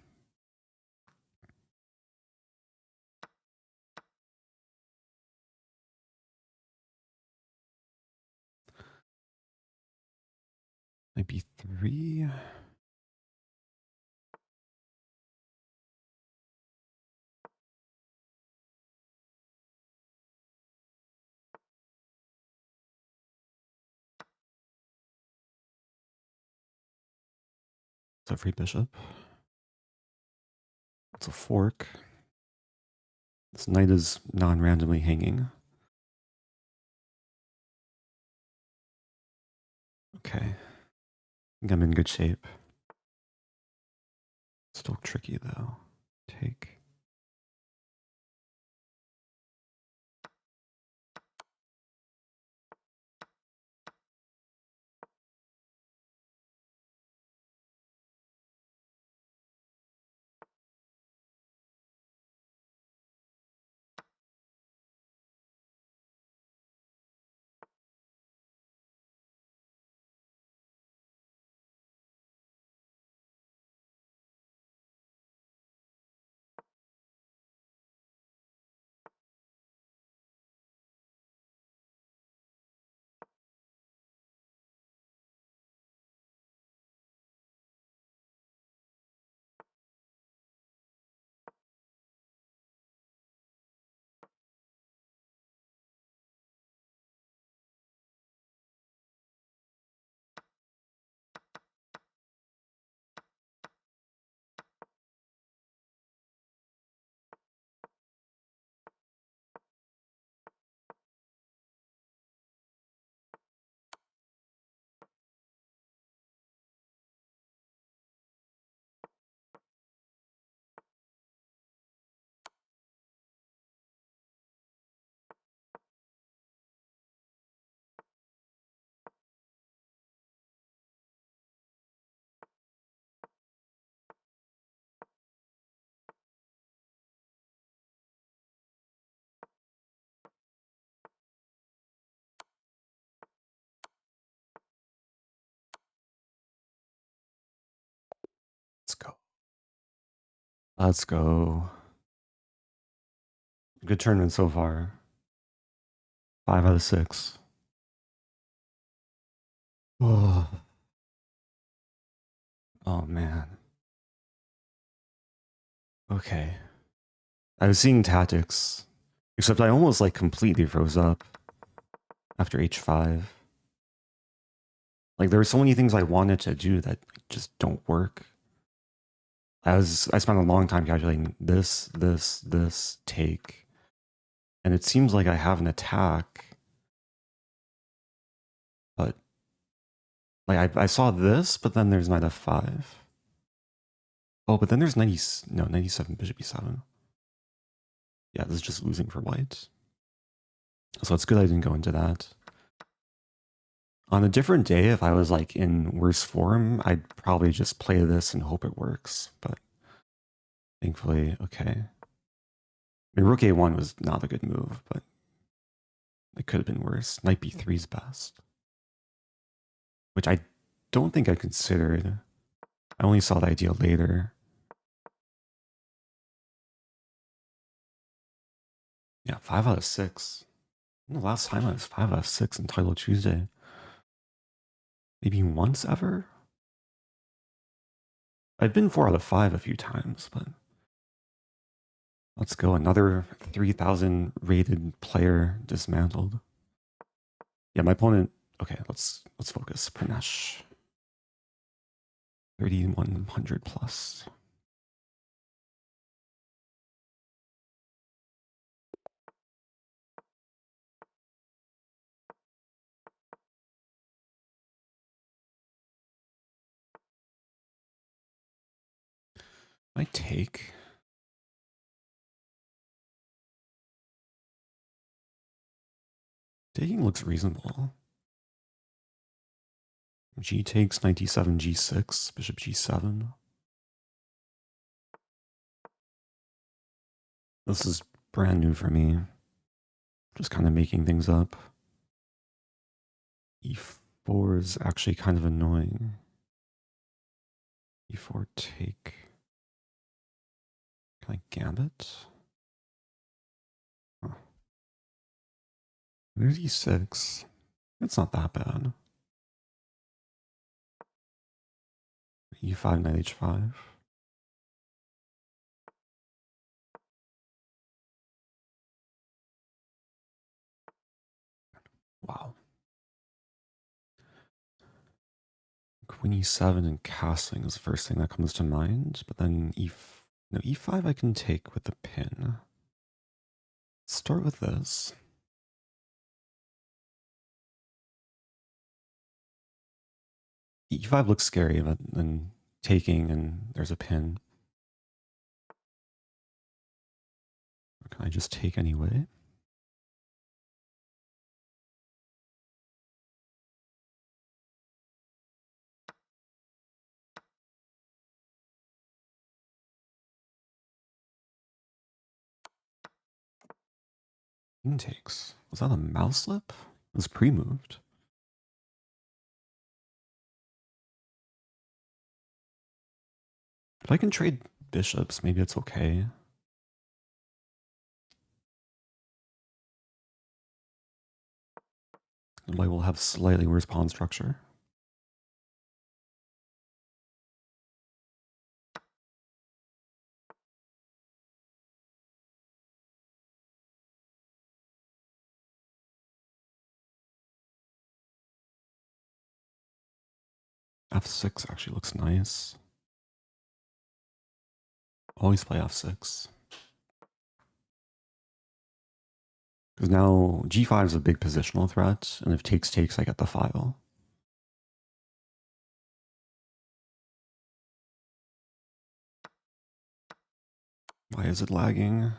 Maybe 3. It's a free bishop. It's a fork. This knight is non-randomly hanging. Okay. I think I'm in good shape. Still tricky though. Take. Let's go. Good tournament so far. 5 out of 6. Oh, oh man. Okay. I was seeing tactics, except I almost like completely froze up after h5. Like there were so many things I wanted to do that just don't work. I spent a long time calculating this, take. And it seems like I have an attack. But like I saw this, but then there's knight f5. Oh, but then there's 97 bishop e7. Yeah, this is just losing for white. So it's good I didn't go into that. On a different day, if I was like in worse form, I'd probably just play this and hope it works. But thankfully, okay. I mean, rook a1 was not a good move, but it could have been worse. Knight b3 is best. Which I don't think I considered. I only saw the idea later. Yeah, 5 out of 6. The last time I was 5 out of 6 in Title Tuesday. Maybe once ever? I've been 4 out of 5 a few times, but let's go. Another 3,000 rated player dismantled. Yeah, my opponent. Okay, let's focus. Pranesh. 3,100 plus. I take. Taking looks reasonable. G takes 97 g6, bishop g7. This is brand new for me. Just kind of making things up. E4 is actually kind of annoying. E4 take. Can I gambit? Huh. There's e6. It's not that bad. E5, knight h5. Wow. Queen e7 and castling is the first thing that comes to mind, but then e5 I can take with the pin. Let's start with this. E5 looks scary, but then taking and there's a pin. Or can I just take anyway? King takes. Was that a mouse slip? It was pre-moved. If I can trade bishops, maybe it's okay. And white will have slightly worse pawn structure. F6 actually looks nice. Always play F6. Because now G5 is a big positional threat, and if takes, I get the file. Why is it lagging?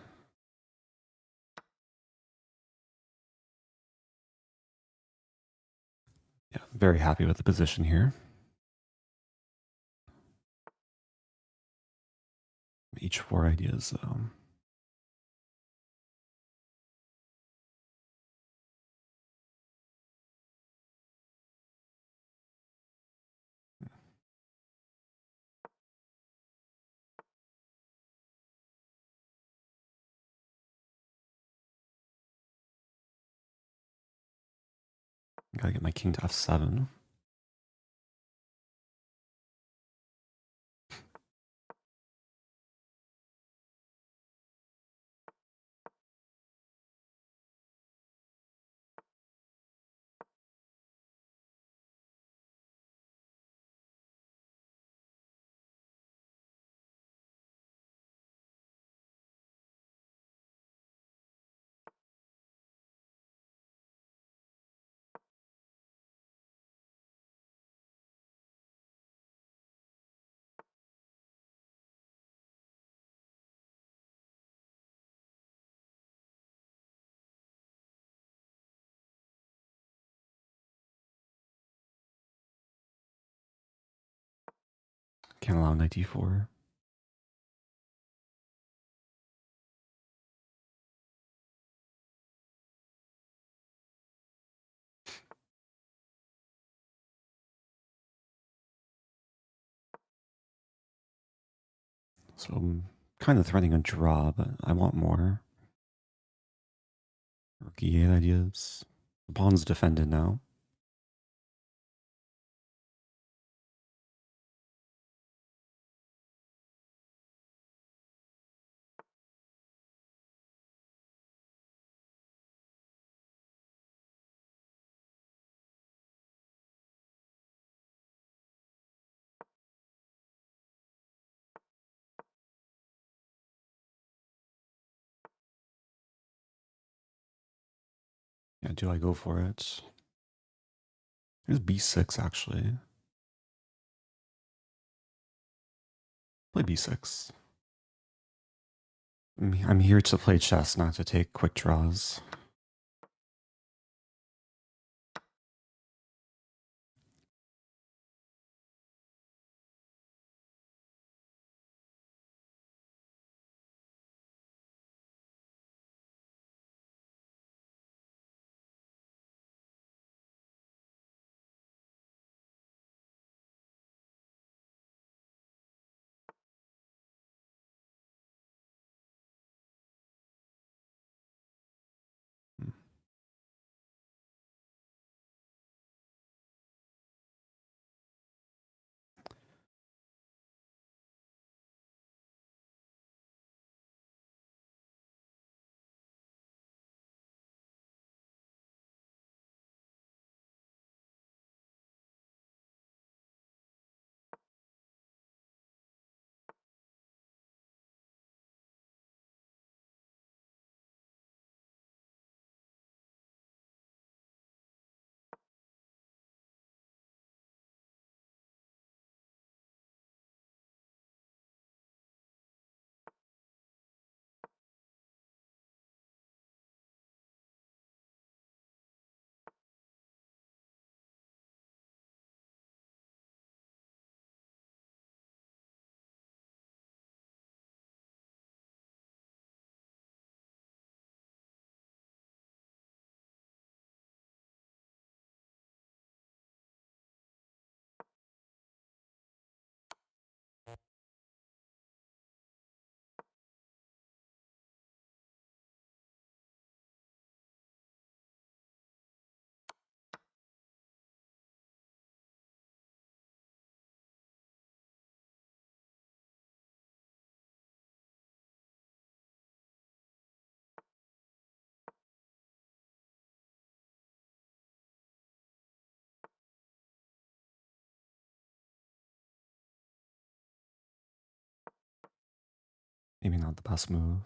Yeah, very happy with the position here. H4 ideas, though. Gotta get my king to f7. Can't allow knight d4. So I'm kind of threatening a draw, but I want more. Rook e8 ideas. The pawn's defended now. Yeah, do I go for it? Here's b6, actually. Play b6. I'm here to play chess, not to take quick draws. Maybe not the best move.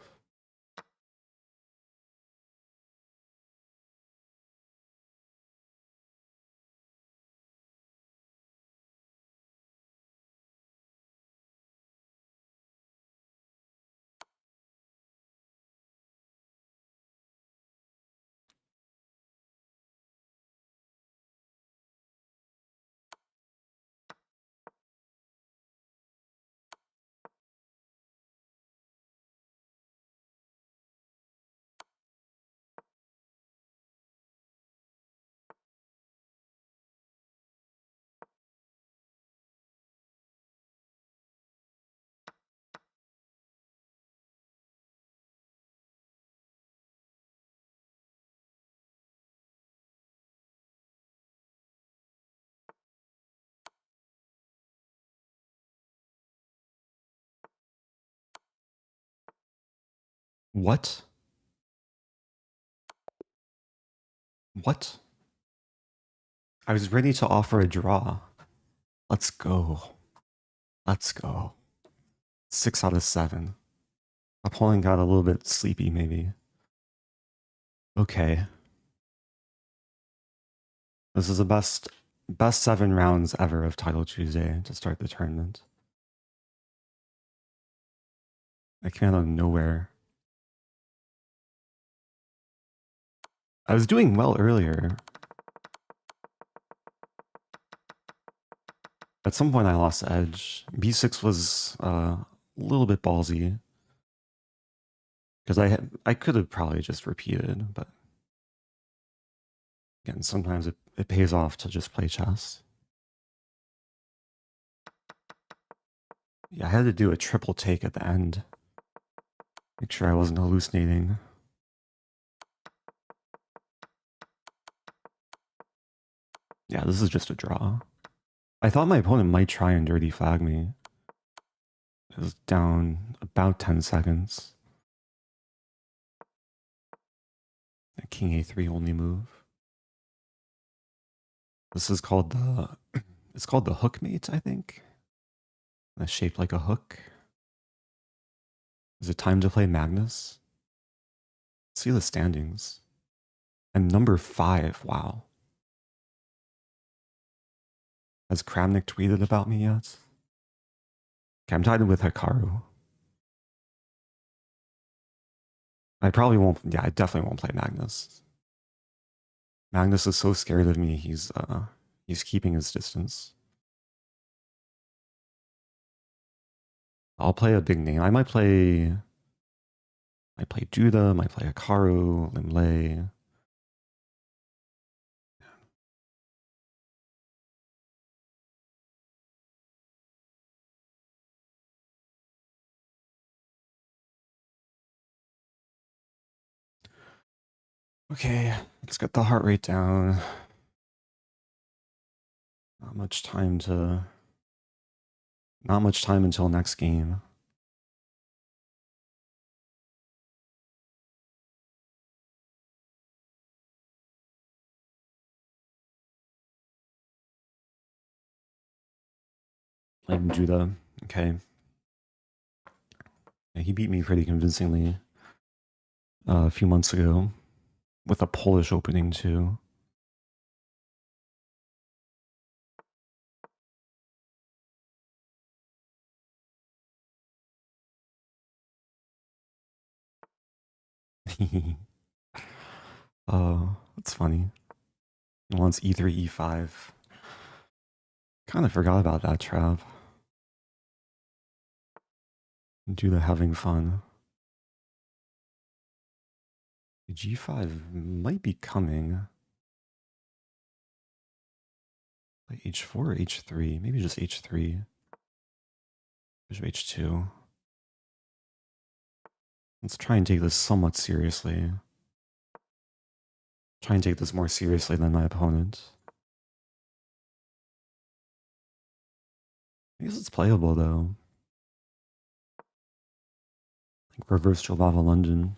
What? What? I was ready to offer a draw. Let's go. Let's go. 6 out of 7. Opponent got a little bit sleepy, maybe. Okay. This is the best 7 rounds ever of Title Tuesday to start the tournament. I came out of nowhere. I was doing well earlier. At some point I lost the edge. B6 was a little bit ballsy. Because I could have probably just repeated, but again, sometimes it pays off to just play chess. Yeah, I had to do a triple take at the end. Make sure I wasn't hallucinating. Yeah, this is just a draw. I thought my opponent might try and dirty flag me. It was down about 10 seconds. A King A3 only move. This is called it's called the hook mate, I think. That's shaped like a hook. Is it time to play Magnus? Let's see the standings. I'm number 5, wow. Has Kramnik tweeted about me yet? Okay, I'm tied with Hikaru. I probably won't, yeah, I definitely won't play Magnus. Magnus is so scared of me, he's keeping his distance. I'll play a big name. I might play Duda, might play Hikaru, Limlay. Okay, let's get the heart rate down. Not much time until next game. Playing Duda, okay. Yeah, he beat me pretty convincingly a few months ago with a Polish opening too. Oh, that's funny. He wants E3, E5. Kind of forgot about that trap. Duda having fun. G5 might be coming. Like H4 or H3? Maybe just H3. Bishop H2. Let's try and take this somewhat seriously. Try and take this more seriously than my opponent. I guess it's playable though. Like reverse Jobava London.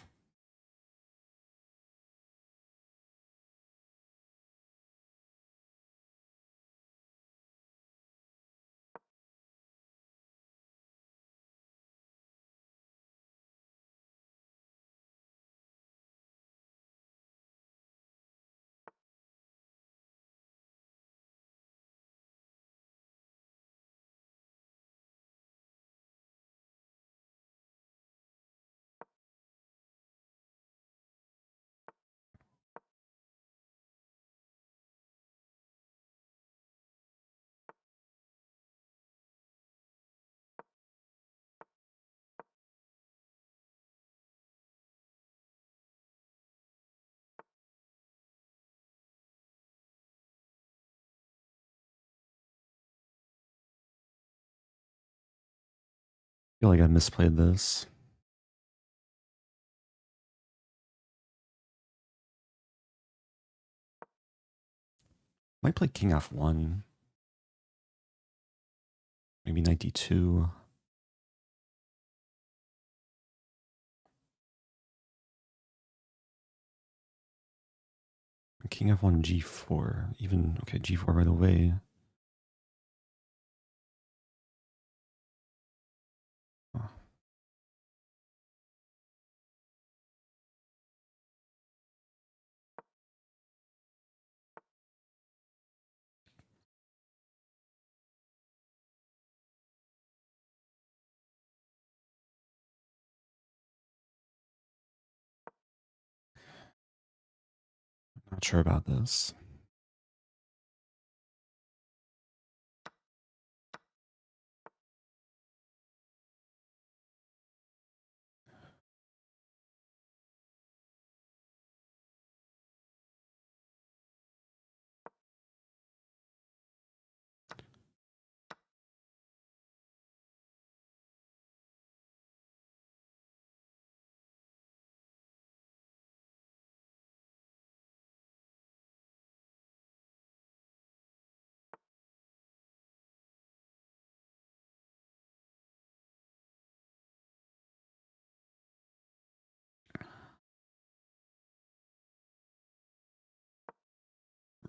I feel like I misplayed this. Might play King F1. Maybe 92. king f1, g4. Even, okay, g4 right away. Oh. Not sure about this.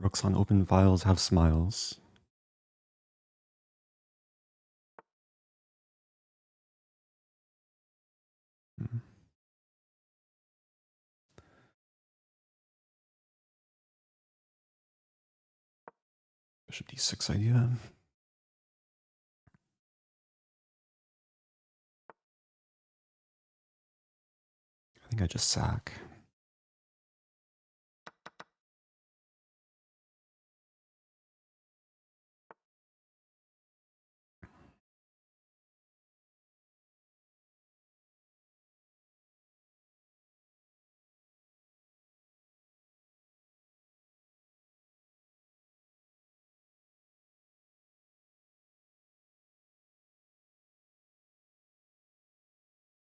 Rooks on open files have smiles. Bishop d6 idea. I think I just sack.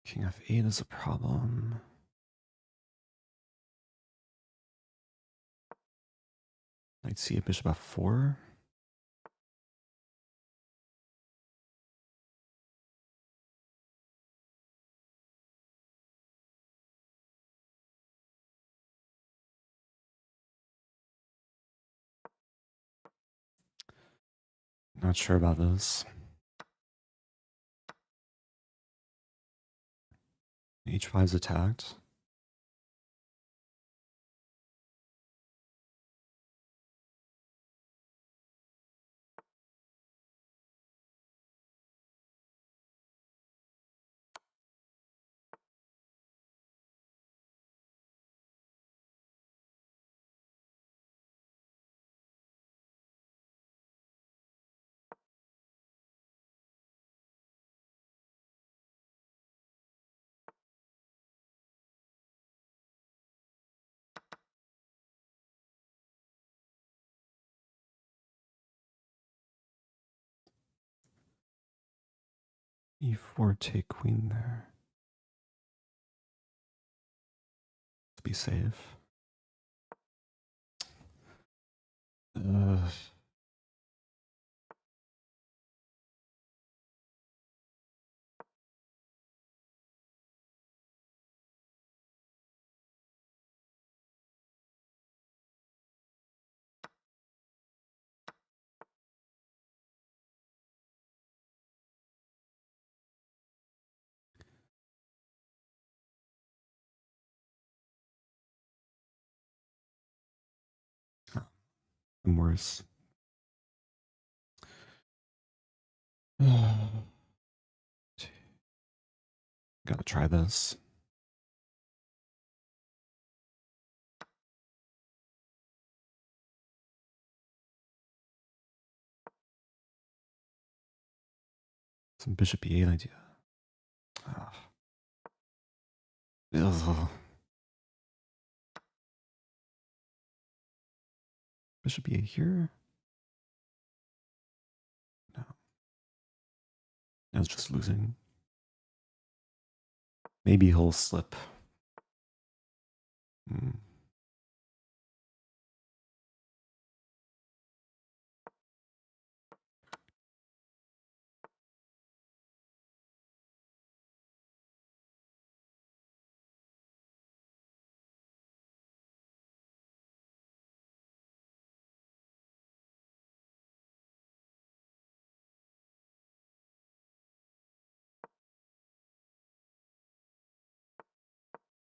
King f8 is a problem. Knight c8, bishop f4. Not sure about this. h5 is attacked. e4, take queen there. Let's be safe. I'm worse. Gotta try this. Some bishop e8 idea. Ugh. Bishop e8 here? No. I was just losing. Maybe he'll slip.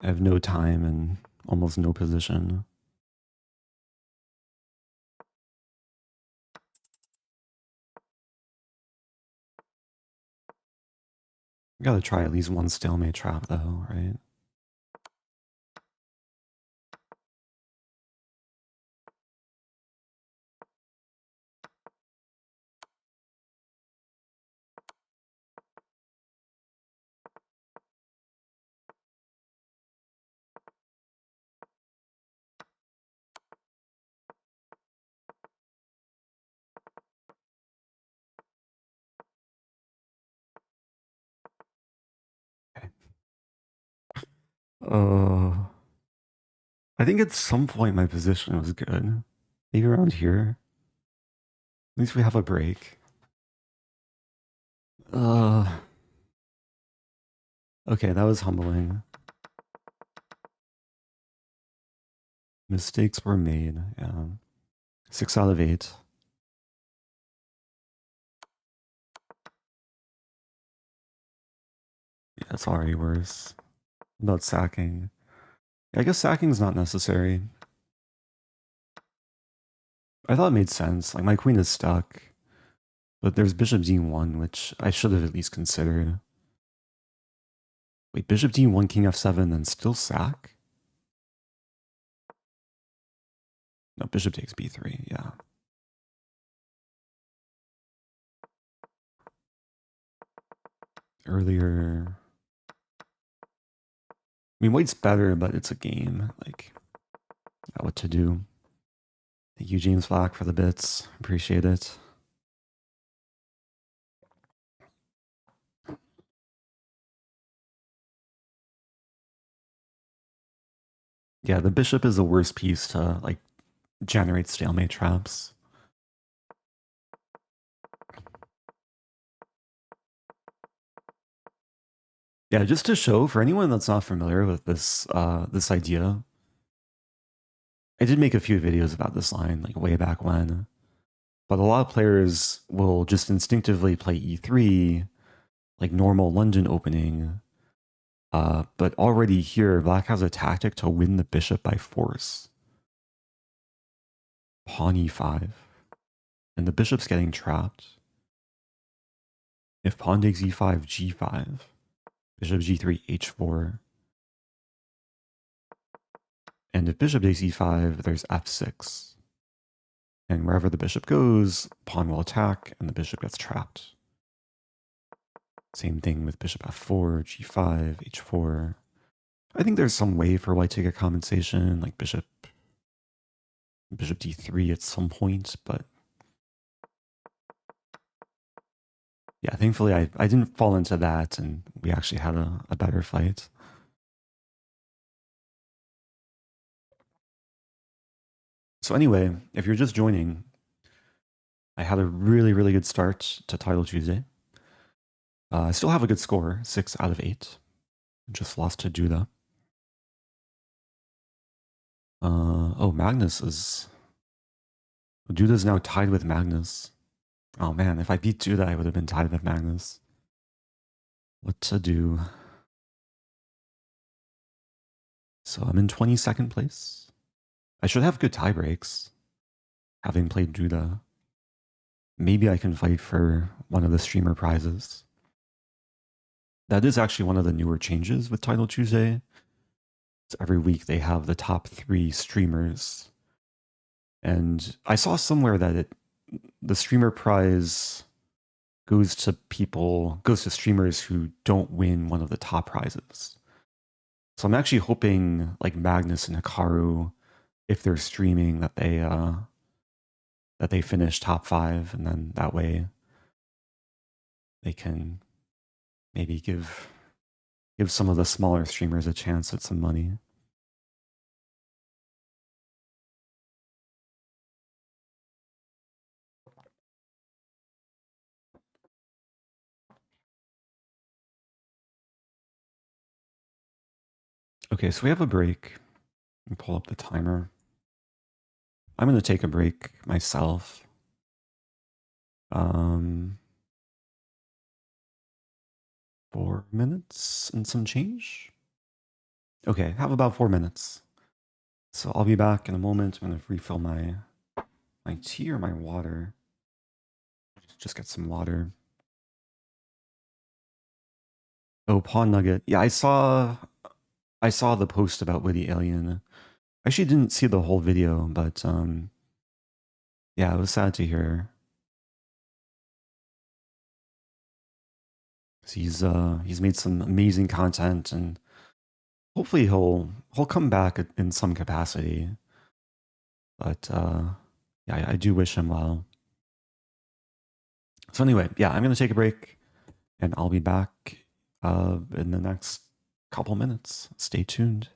I have no time and almost no position. I gotta try at least one stalemate trap though, right? Okay. I think at some point my position was good. Maybe around here. At least we have a break. Okay, that was humbling. Mistakes were made, yeah. 6 out of 8. Yeah, it's already worse. About sacking. I guess sacking's not necessary. I thought it made sense. Like, my queen is stuck. But there's bishop d1, which I should have at least considered. Wait, bishop d1, king f7, then still sack? No, bishop takes b3, yeah. Earlier... I mean, white's better, but it's a game. Like, got what to do. Thank you, James Black, for the bits. Appreciate it. Yeah, the bishop is the worst piece to, like, generate stalemate traps. Yeah, just to show, for anyone that's not familiar with this this idea, I did make a few videos about this line, like way back when. But a lot of players will just instinctively play e3, like normal London opening. But already here, black has a tactic to win the bishop by force. Pawn e5. And the bishop's getting trapped. If pawn takes e5, g5. Bishop g3, h4. And if bishop takes e5, there's f6. And wherever the bishop goes, pawn will attack, and the bishop gets trapped. Same thing with bishop f4, g5, h4. I think there's some way for white to get compensation, like bishop d3 at some point, but yeah, thankfully I didn't fall into that, and we actually had a better fight. So anyway, if you're just joining, I had a really, really good start to Title Tuesday. I still have a good score, 6 out of 8. Just lost to Duda. Oh, Magnus is... Duda's now tied with Magnus. Oh man, if I beat Duda, I would have been tied with Magnus. What to do? So I'm in 22nd place. I should have good tie breaks, having played Duda. Maybe I can fight for one of the streamer prizes. That is actually one of the newer changes with Title Tuesday. So every week they have the top 3 streamers. And I saw somewhere that the streamer prize goes to streamers who don't win one of the top prizes. So I'm actually hoping like Magnus and Hikaru, if they're streaming, that they finish top 5, and then that way they can maybe give some of the smaller streamers a chance at some money. Okay, so we have a break. Let me pull up the timer. I'm going to take a break myself. 4 minutes and some change. Okay, have about 4 minutes. So I'll be back in a moment. I'm gonna refill my tea or my water. Just get some water. Oh, Pawn Nugget. Yeah, I saw the post about Witty Alien. I actually didn't see the whole video, but yeah, it was sad to hear. He's made some amazing content, and hopefully he'll come back in some capacity. But yeah, I do wish him well. So anyway, yeah, I'm gonna take a break, and I'll be back in the next couple minutes. Stay tuned.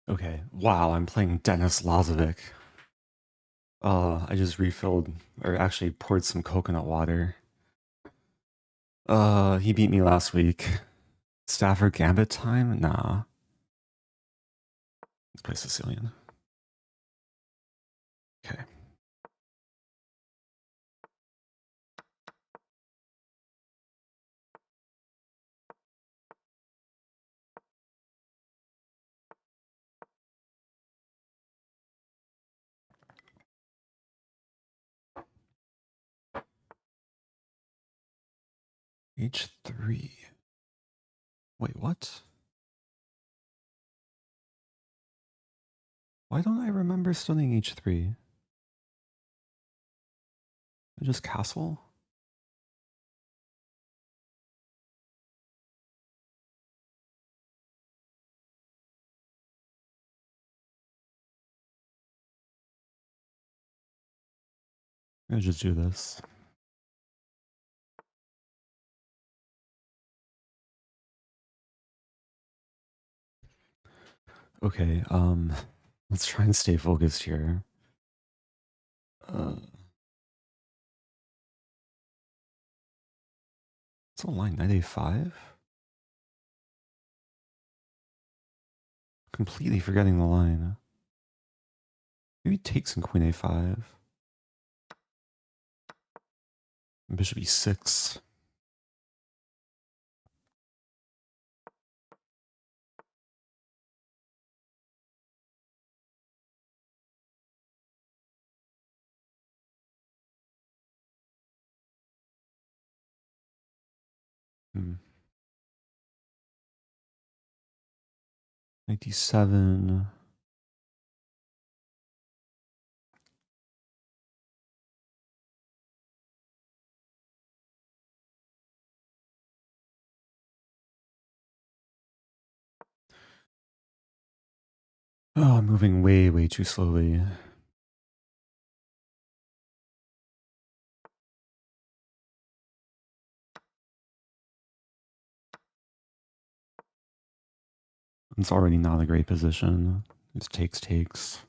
Okay. Wow, I'm playing Denis Lazavik. I just refilled, or actually poured some coconut water. He beat me last week. Stafford Gambit time? Nah. Let's play Sicilian. Okay. H3. Wait, what? Why don't I remember studying H3? Just castle? I'm gonna just do this. Okay, let's try and stay focused here. It's a line, knight a5? Completely forgetting the line. Maybe takes in queen a5. Bishop e6. Knight d7. Oh, I'm moving way, way too slowly. It's already not a great position. It's takes.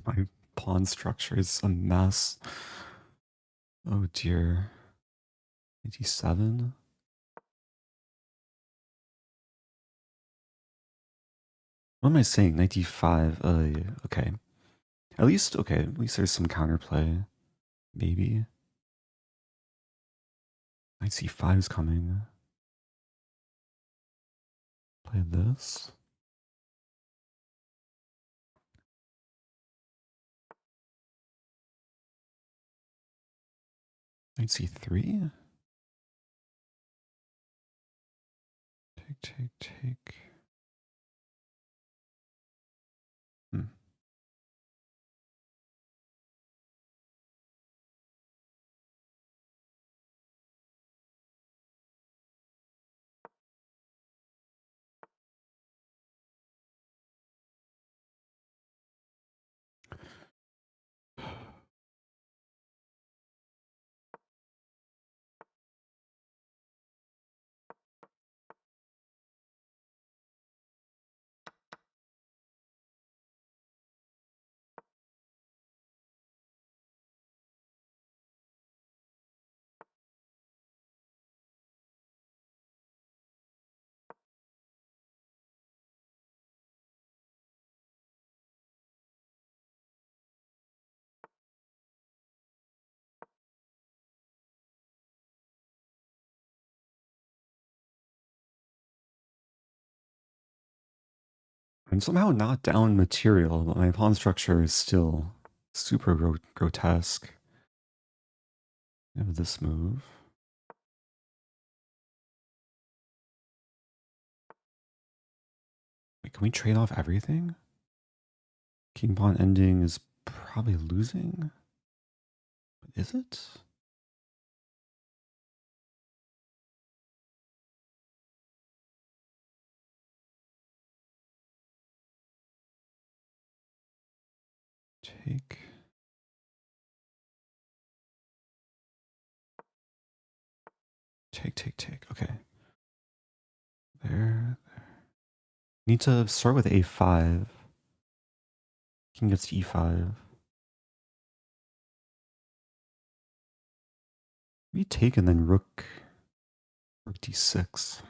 My pawn structure is a mess. Oh dear. 87. What am I saying? 95. Okay. At least there's some counterplay. Maybe. Knight c5 is coming. Play this. Knight c3. Take. I'm somehow not down material, but my pawn structure is still super grotesque. I have this move. Wait, can we trade off everything? King pawn ending is probably losing. But is it? Take. Okay. There. Need to start with a5. King gets to e5. We take and then rook d6.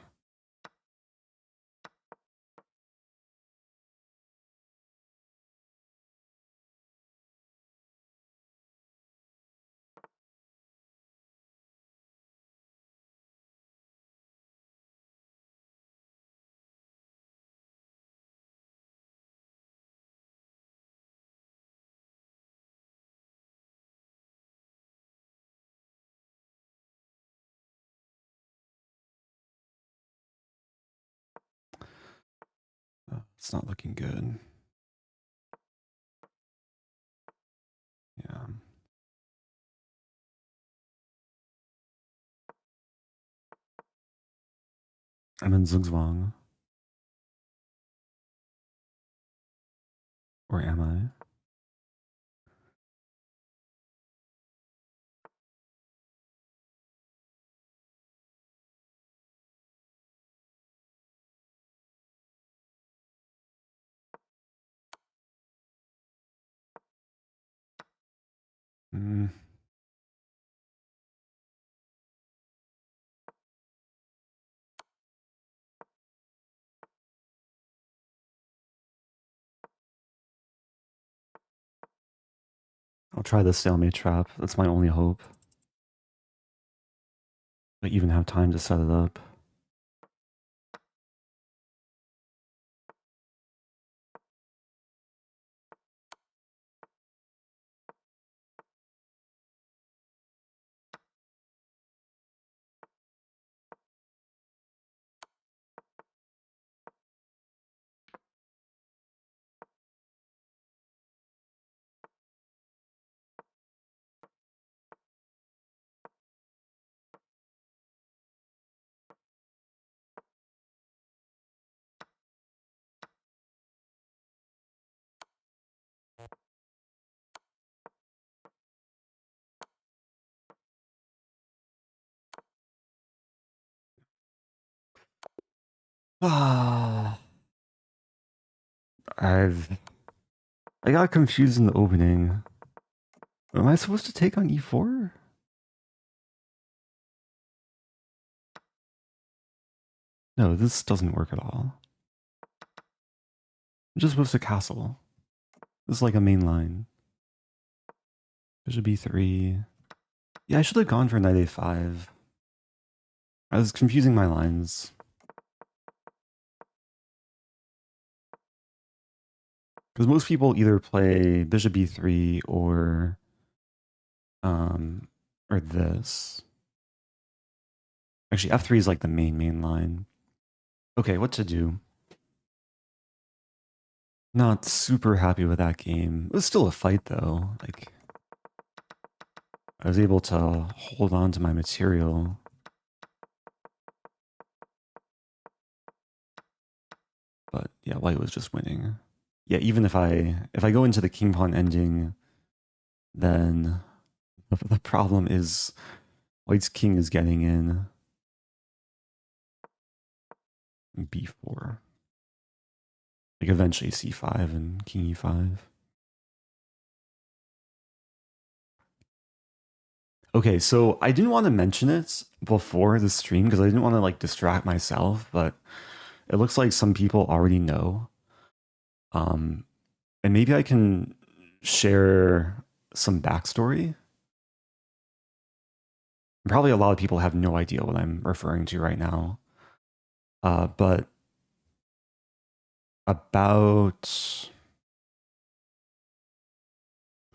It's not looking good. Yeah. I'm in Zugzwang. Or am I? Hmm. I'll try the stalemate trap. That's my only hope. I even have time to set it up. Ah, I got confused in the opening. Am I supposed to take on e4? No, this doesn't work at all. I'm just supposed to castle. This is like a main line. Bishop b3. Yeah, I should have gone for knight a5. I was confusing my lines. Because most people either play bishop b3 or this. Actually, f3 is like the main line. Okay, what to do? Not super happy with that game. It was still a fight though. Like, I was able to hold on to my material. But yeah, white was just winning. Yeah, even if I go into the king pawn ending, then the problem is white's king is getting in. b4. Like eventually c5 and king e5. Okay, so I didn't want to mention it before the stream because I didn't want to like distract myself, but it looks like some people already know. And maybe I can share some backstory. Probably a lot of people have no idea what I'm referring to right now. But about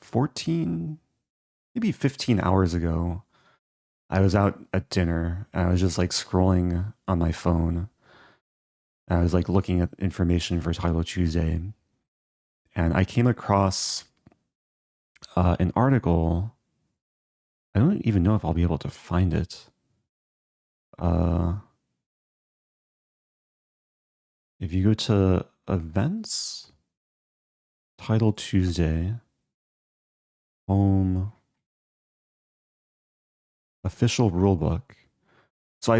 14, maybe 15 hours ago, I was out at dinner and I was just like scrolling on my phone. And I was like looking at information for Title Tuesday. And I came across an article. I don't even know if I'll be able to find it. If you go to events, Title Tuesday, home, official rulebook. So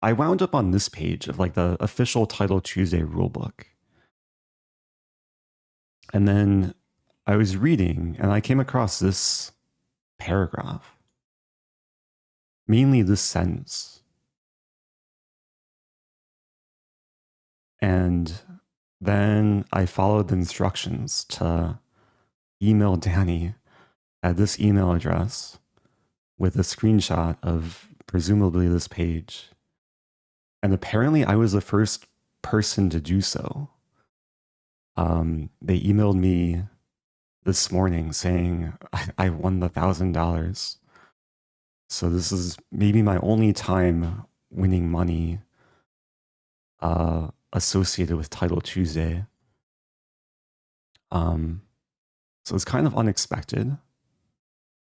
I wound up on this page of like the official Title Tuesday rulebook. And then I was reading and I came across this paragraph. Mainly this sentence. And then I followed the instructions to email Danny at this email address with a screenshot of presumably this page. And apparently I was the first person to do so. They emailed me this morning saying I won the $1,000. So this is maybe my only time winning money associated with Title Tuesday. So it's kind of unexpected.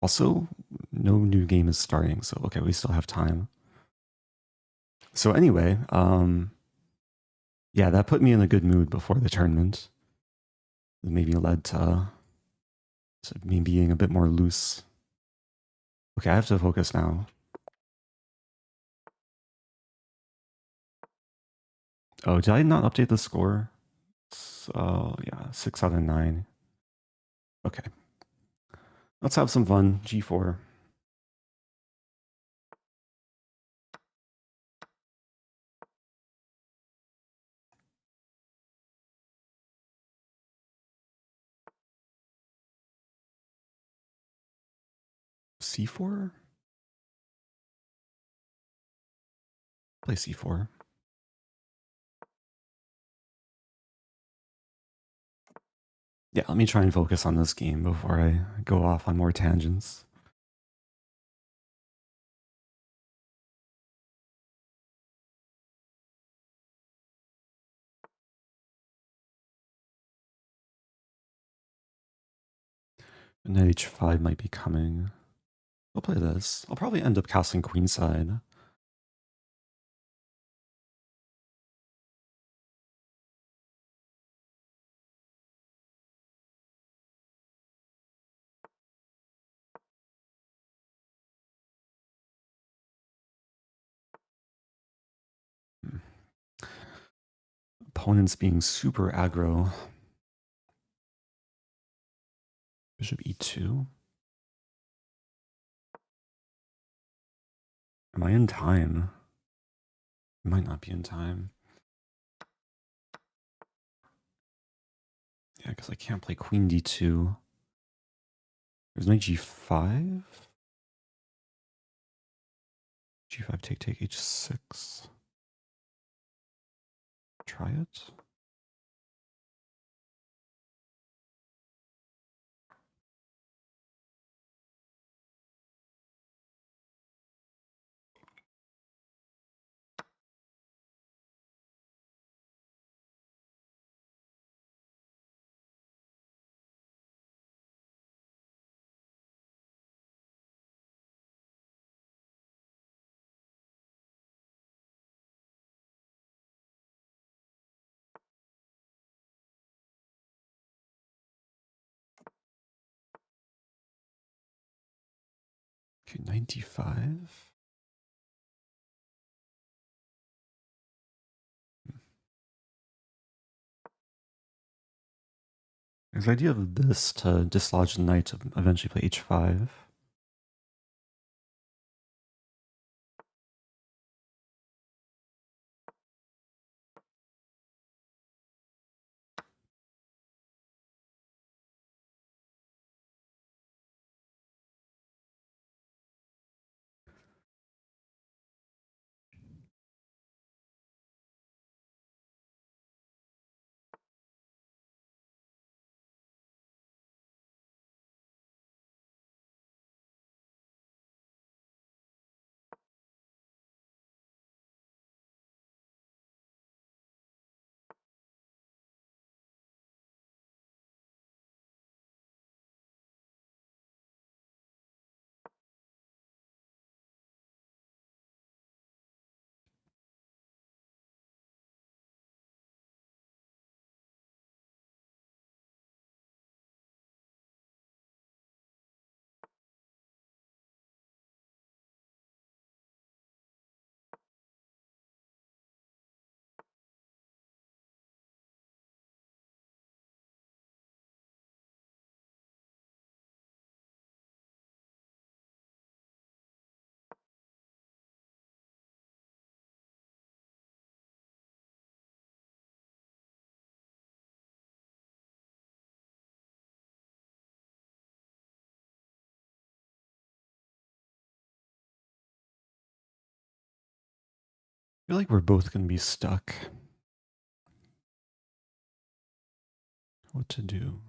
Also, no new game is starting, so okay, we still have time. So anyway, yeah, that put me in a good mood before the tournament. It maybe led to me being a bit more loose. Okay, I have to focus now. Oh, did I not update the score? So yeah, 6 out of 9. Okay. Let's have some fun. G4. C4? Play C4. Yeah, let me try and focus on this game before I go off on more tangents. Knight h5 might be coming. I'll play this. I'll probably end up castling queenside. Opponent's being super aggro. Bishop e2. Am I in time? I might not be in time. Yeah, because I can't play queen d2. There's knight g5. G5 take h6. Try it. Okay, 95. There's the idea of this to dislodge the knight to eventually play h5. I feel like we're both going to be stuck. What to do?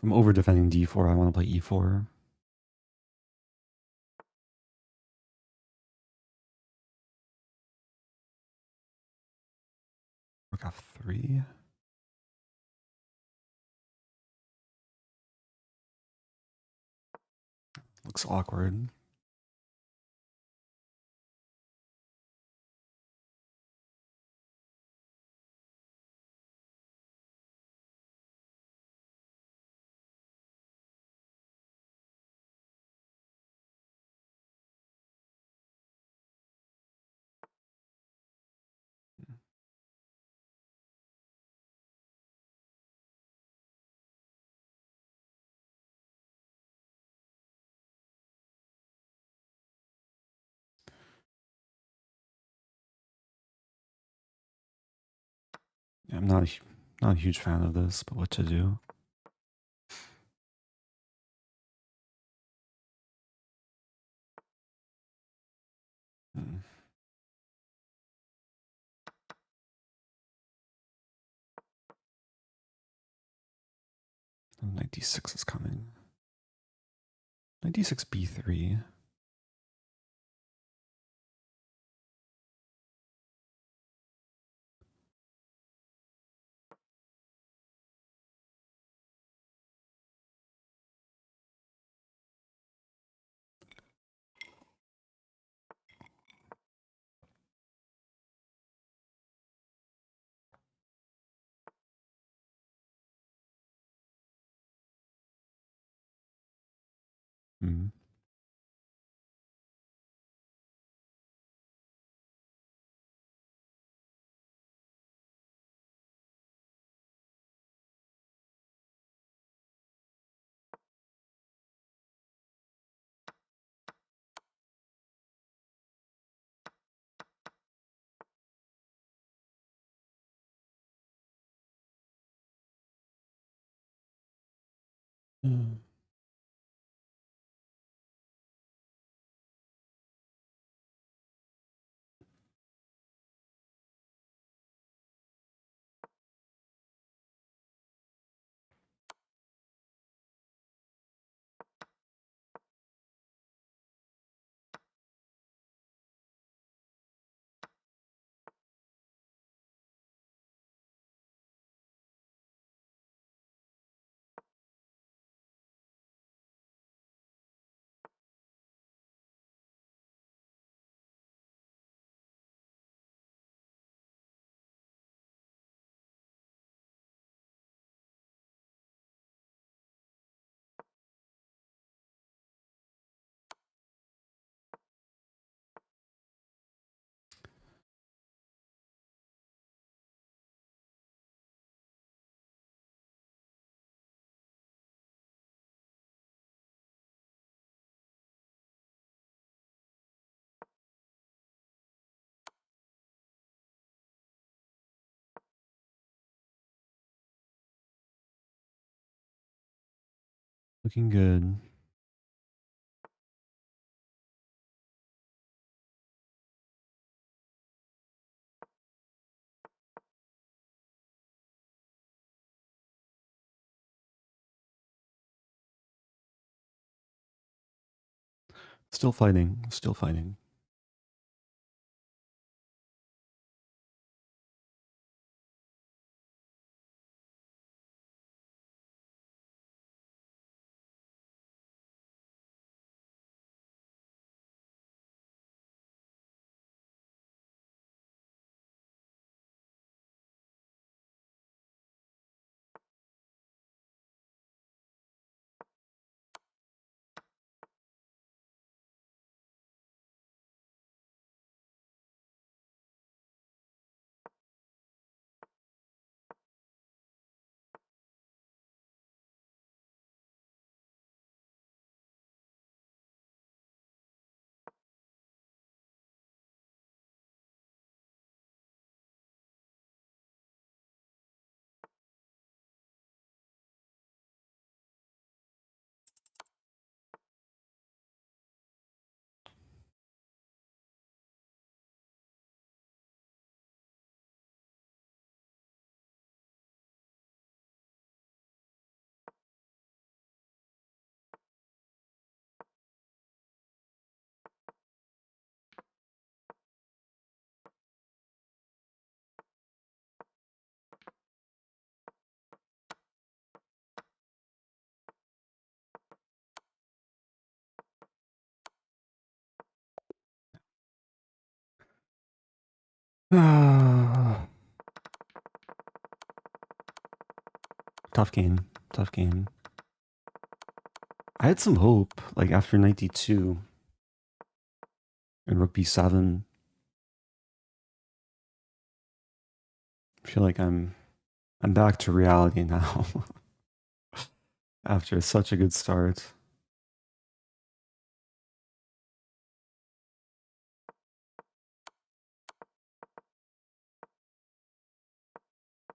I'm over defending d4. I want to play e4. Rook f3. Looks awkward. Yeah, I'm not a huge fan of this, but what to do? Hmm. Knight d6 is coming. Knight d6 b3. Hmm. Looking good. Still fighting. Still fighting. Tough game. Tough game. I had some hope, like after 92 and rook b7. I feel like I'm back to reality now after such a good start.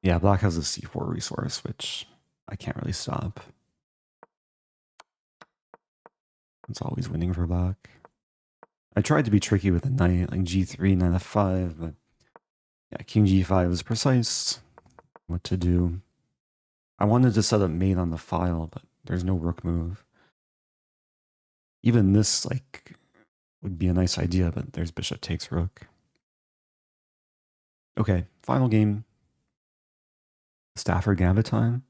Yeah, black has a c4 resource, which I can't really stop. It's always winning for black. I tried to be tricky with the knight, like g3, knight f5, but yeah, king g5 is precise. What to do. I wanted to set up mate on the file, but there's no rook move. Even this, like, would be a nice idea, but there's bishop takes rook. Okay, final game. Stafford Gambit time.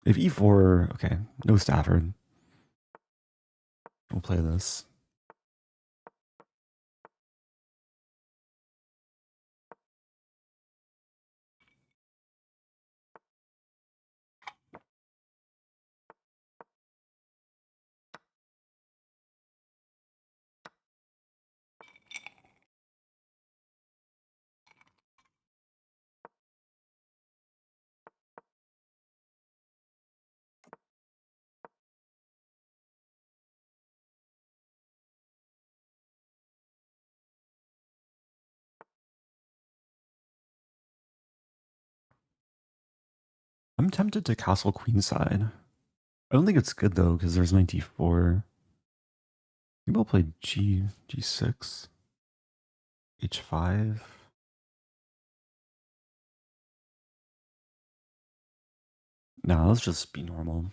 If e4, okay, no Stafford. We'll play this. I'm tempted to castle queenside. I don't think it's good though, because there's 94. Maybe I'll play g6, h5. No, let's just be normal.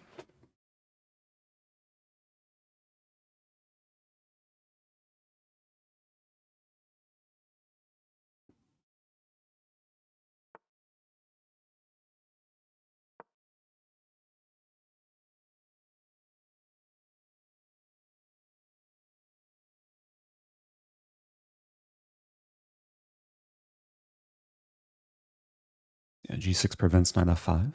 Yeah, g6 prevents knight f5.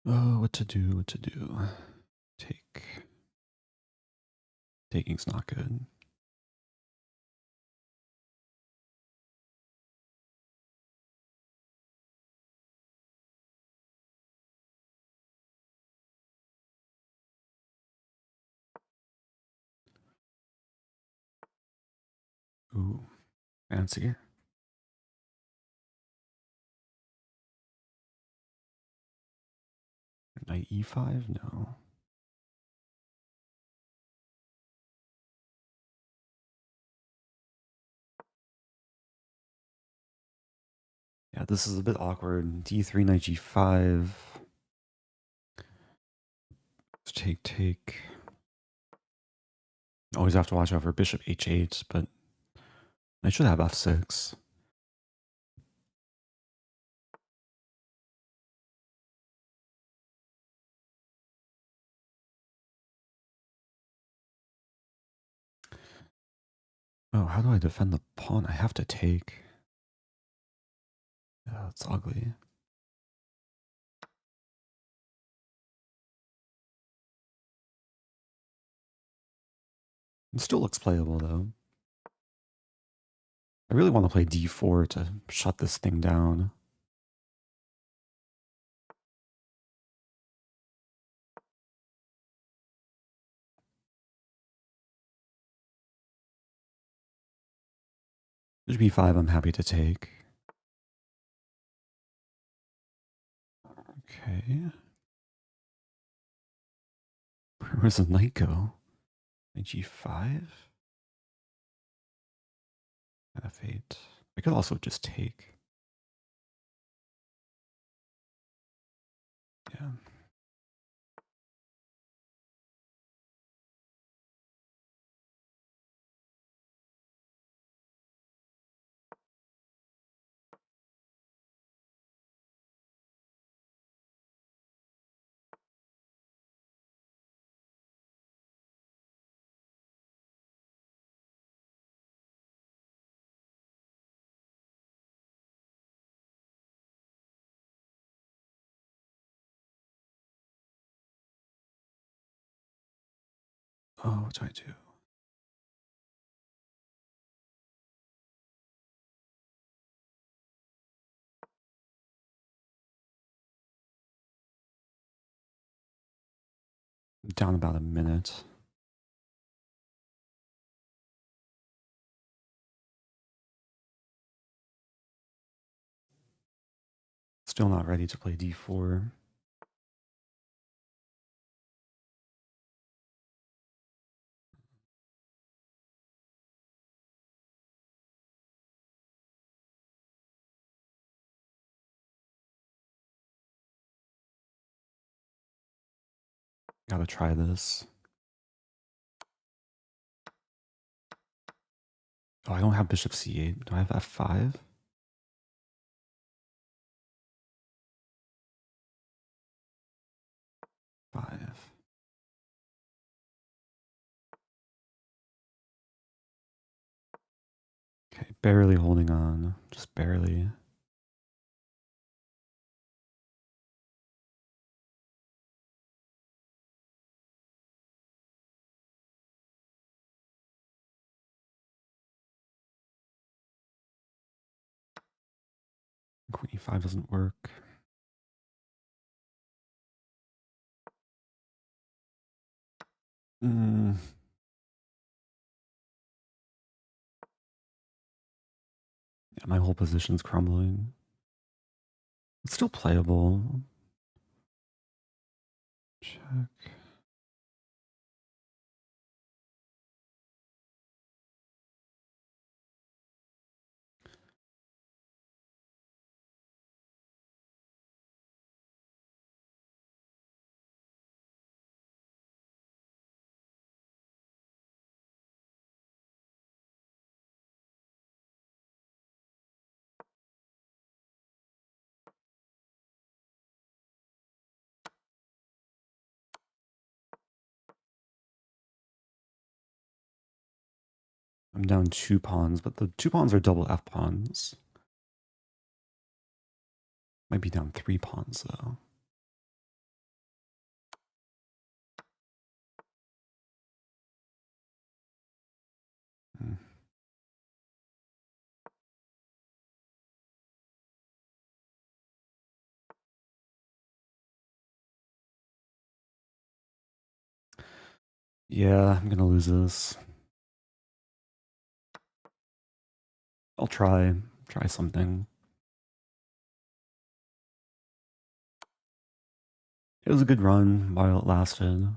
Oh, what to do, what to do. Take. Taking's not good. Ooh, fancy. Knight e5? No. Yeah, this is a bit awkward. d3, knight g5. Take. Always have to watch out for bishop h8, but I should have f6. Oh, how do I defend the pawn? I have to take. Yeah, it's ugly. It still looks playable, though. I really want to play d4 to shut this thing down. Bishop b5, I'm happy to take. Okay. Where's the knight go? Knight g5? f8. I could also just take. Yeah. Oh, what do I do? I'm down about a minute. Still not ready to play d4. Gotta try this. Oh, I don't have bishop c8. Do I have f5? 5. Okay, barely holding on. Just barely. Queen e5 doesn't work. Yeah, my whole position's crumbling. It's still playable. Check. I'm down 2 pawns, but the 2 pawns are double f pawns. Might be down 3 pawns though. Hmm. Yeah, I'm gonna lose this. I'll try something. It was a good run while it lasted.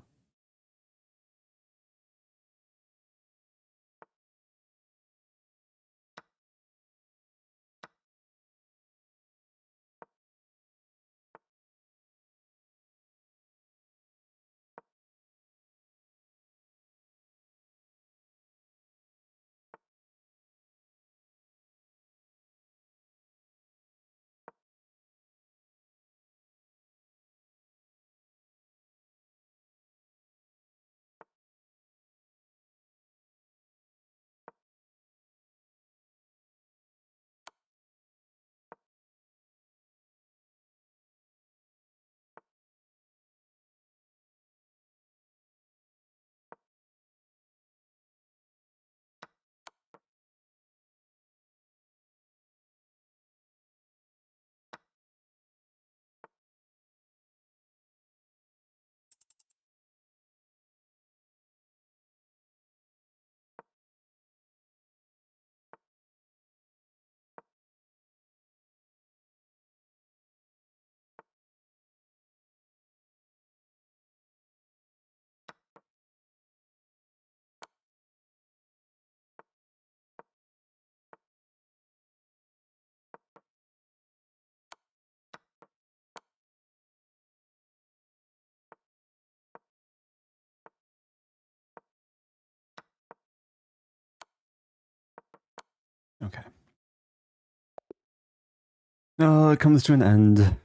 No, it comes to an end.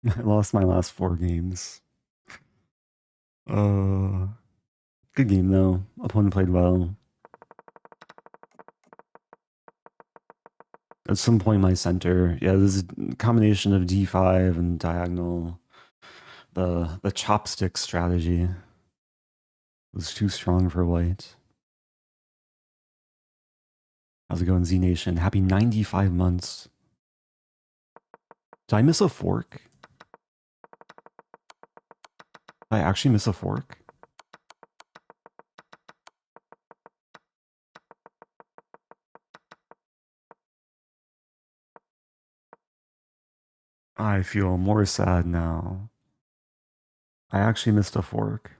I lost my last 4 games. Good game though. Opponent played well. At some point, my center, yeah, this is a combination of d5 and diagonal. The chopstick strategy was too strong for white. How's it going, Z Nation? Happy 95 months. Did I miss a fork? Did I actually miss a fork? I feel more sad now. I actually missed a fork.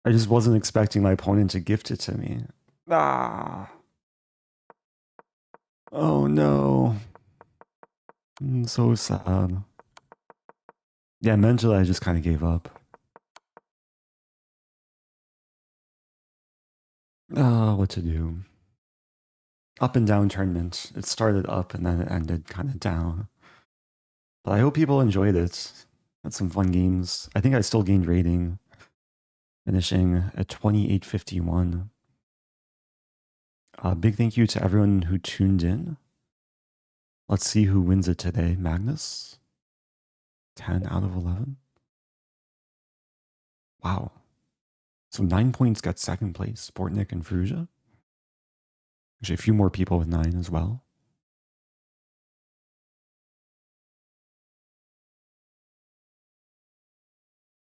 I just wasn't expecting my opponent to gift it to me. Ah. Oh no. I'm so sad. Yeah, mentally I just kind of gave up. What to do? Up and down tournament. It started up and then it ended kind of down. But I hope people enjoyed it. Had some fun games. I think I still gained rating, finishing at 2851. Big thank you to everyone who tuned in. Let's see who wins it today. Magnus? 10 out of 11? Wow. So 9 points got second place. Sportnik and Fruja. Actually, a few more people with 9 as well.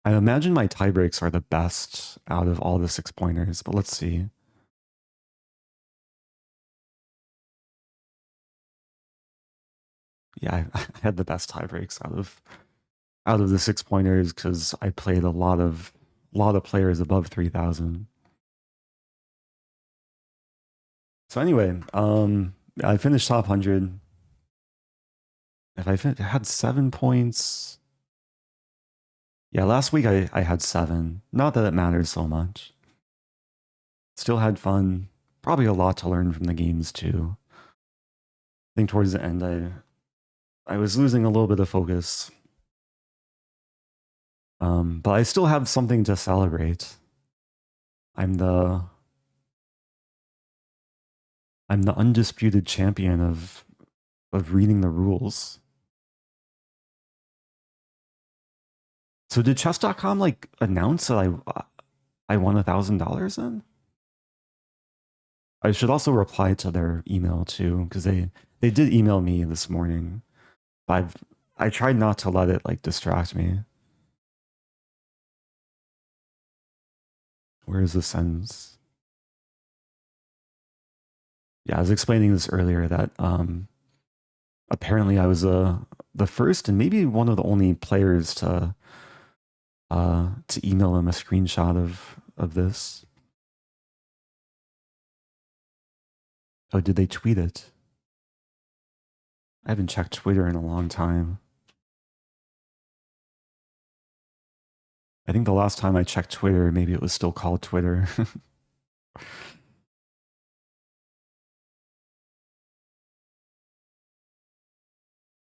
I imagine my tiebreaks are the best out of all the 6-pointers, but let's see. Yeah, I had the best tiebreaks out of the 6-pointers because I played a lot of players above 3,000. So anyway, I finished top 100. If I had 7 points, yeah, last week I had 7. Not that it matters so much. Still had fun. Probably a lot to learn from the games too. I think towards the end I was losing a little bit of focus. But I still have something to celebrate. I'm the undisputed champion of reading the rules. So did chess.com like announce that I won $1,000 then? I should also reply to their email too, because they did email me this morning. But I tried not to let it like distract me. Where is the sentence? Yeah, I was explaining this earlier that apparently I was the first and maybe one of the only players to email him a screenshot of this. Oh, did they tweet it? I haven't checked Twitter in a long time. I think the last time I checked Twitter, maybe it was still called Twitter.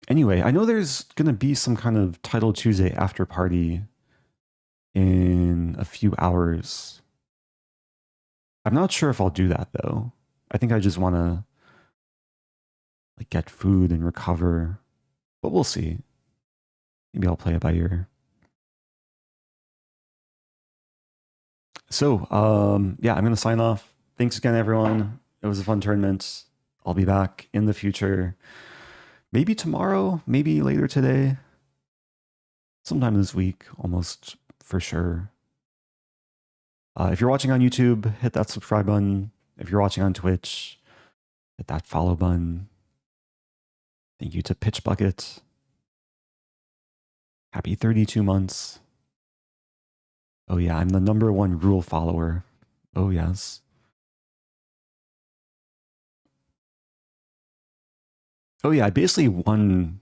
Anyway, I know there's going to be some kind of Title Tuesday after party in a few hours. I'm not sure if I'll do that though. I think I just want to like get food and recover, but we'll see. Maybe I'll play it by ear. So, yeah, I'm going to sign off. Thanks again, everyone. It was a fun tournament. I'll be back in the future. Maybe tomorrow, maybe later today. Sometime this week, almost for sure. If you're watching on YouTube, hit that subscribe button. If you're watching on Twitch, hit that follow button. Thank you to Pitch Bucket. Happy 32 months. Oh yeah, I'm the #1 rule follower. Oh yes. Oh yeah, I basically won.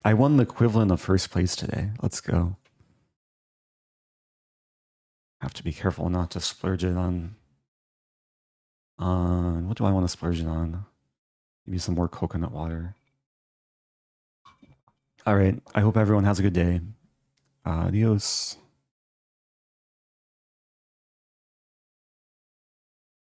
I won the equivalent of first place today. Let's go. Have to be careful not to splurge it on what do I want to splurge it on? Maybe some more coconut water. All right. I hope everyone has a good day. Adios.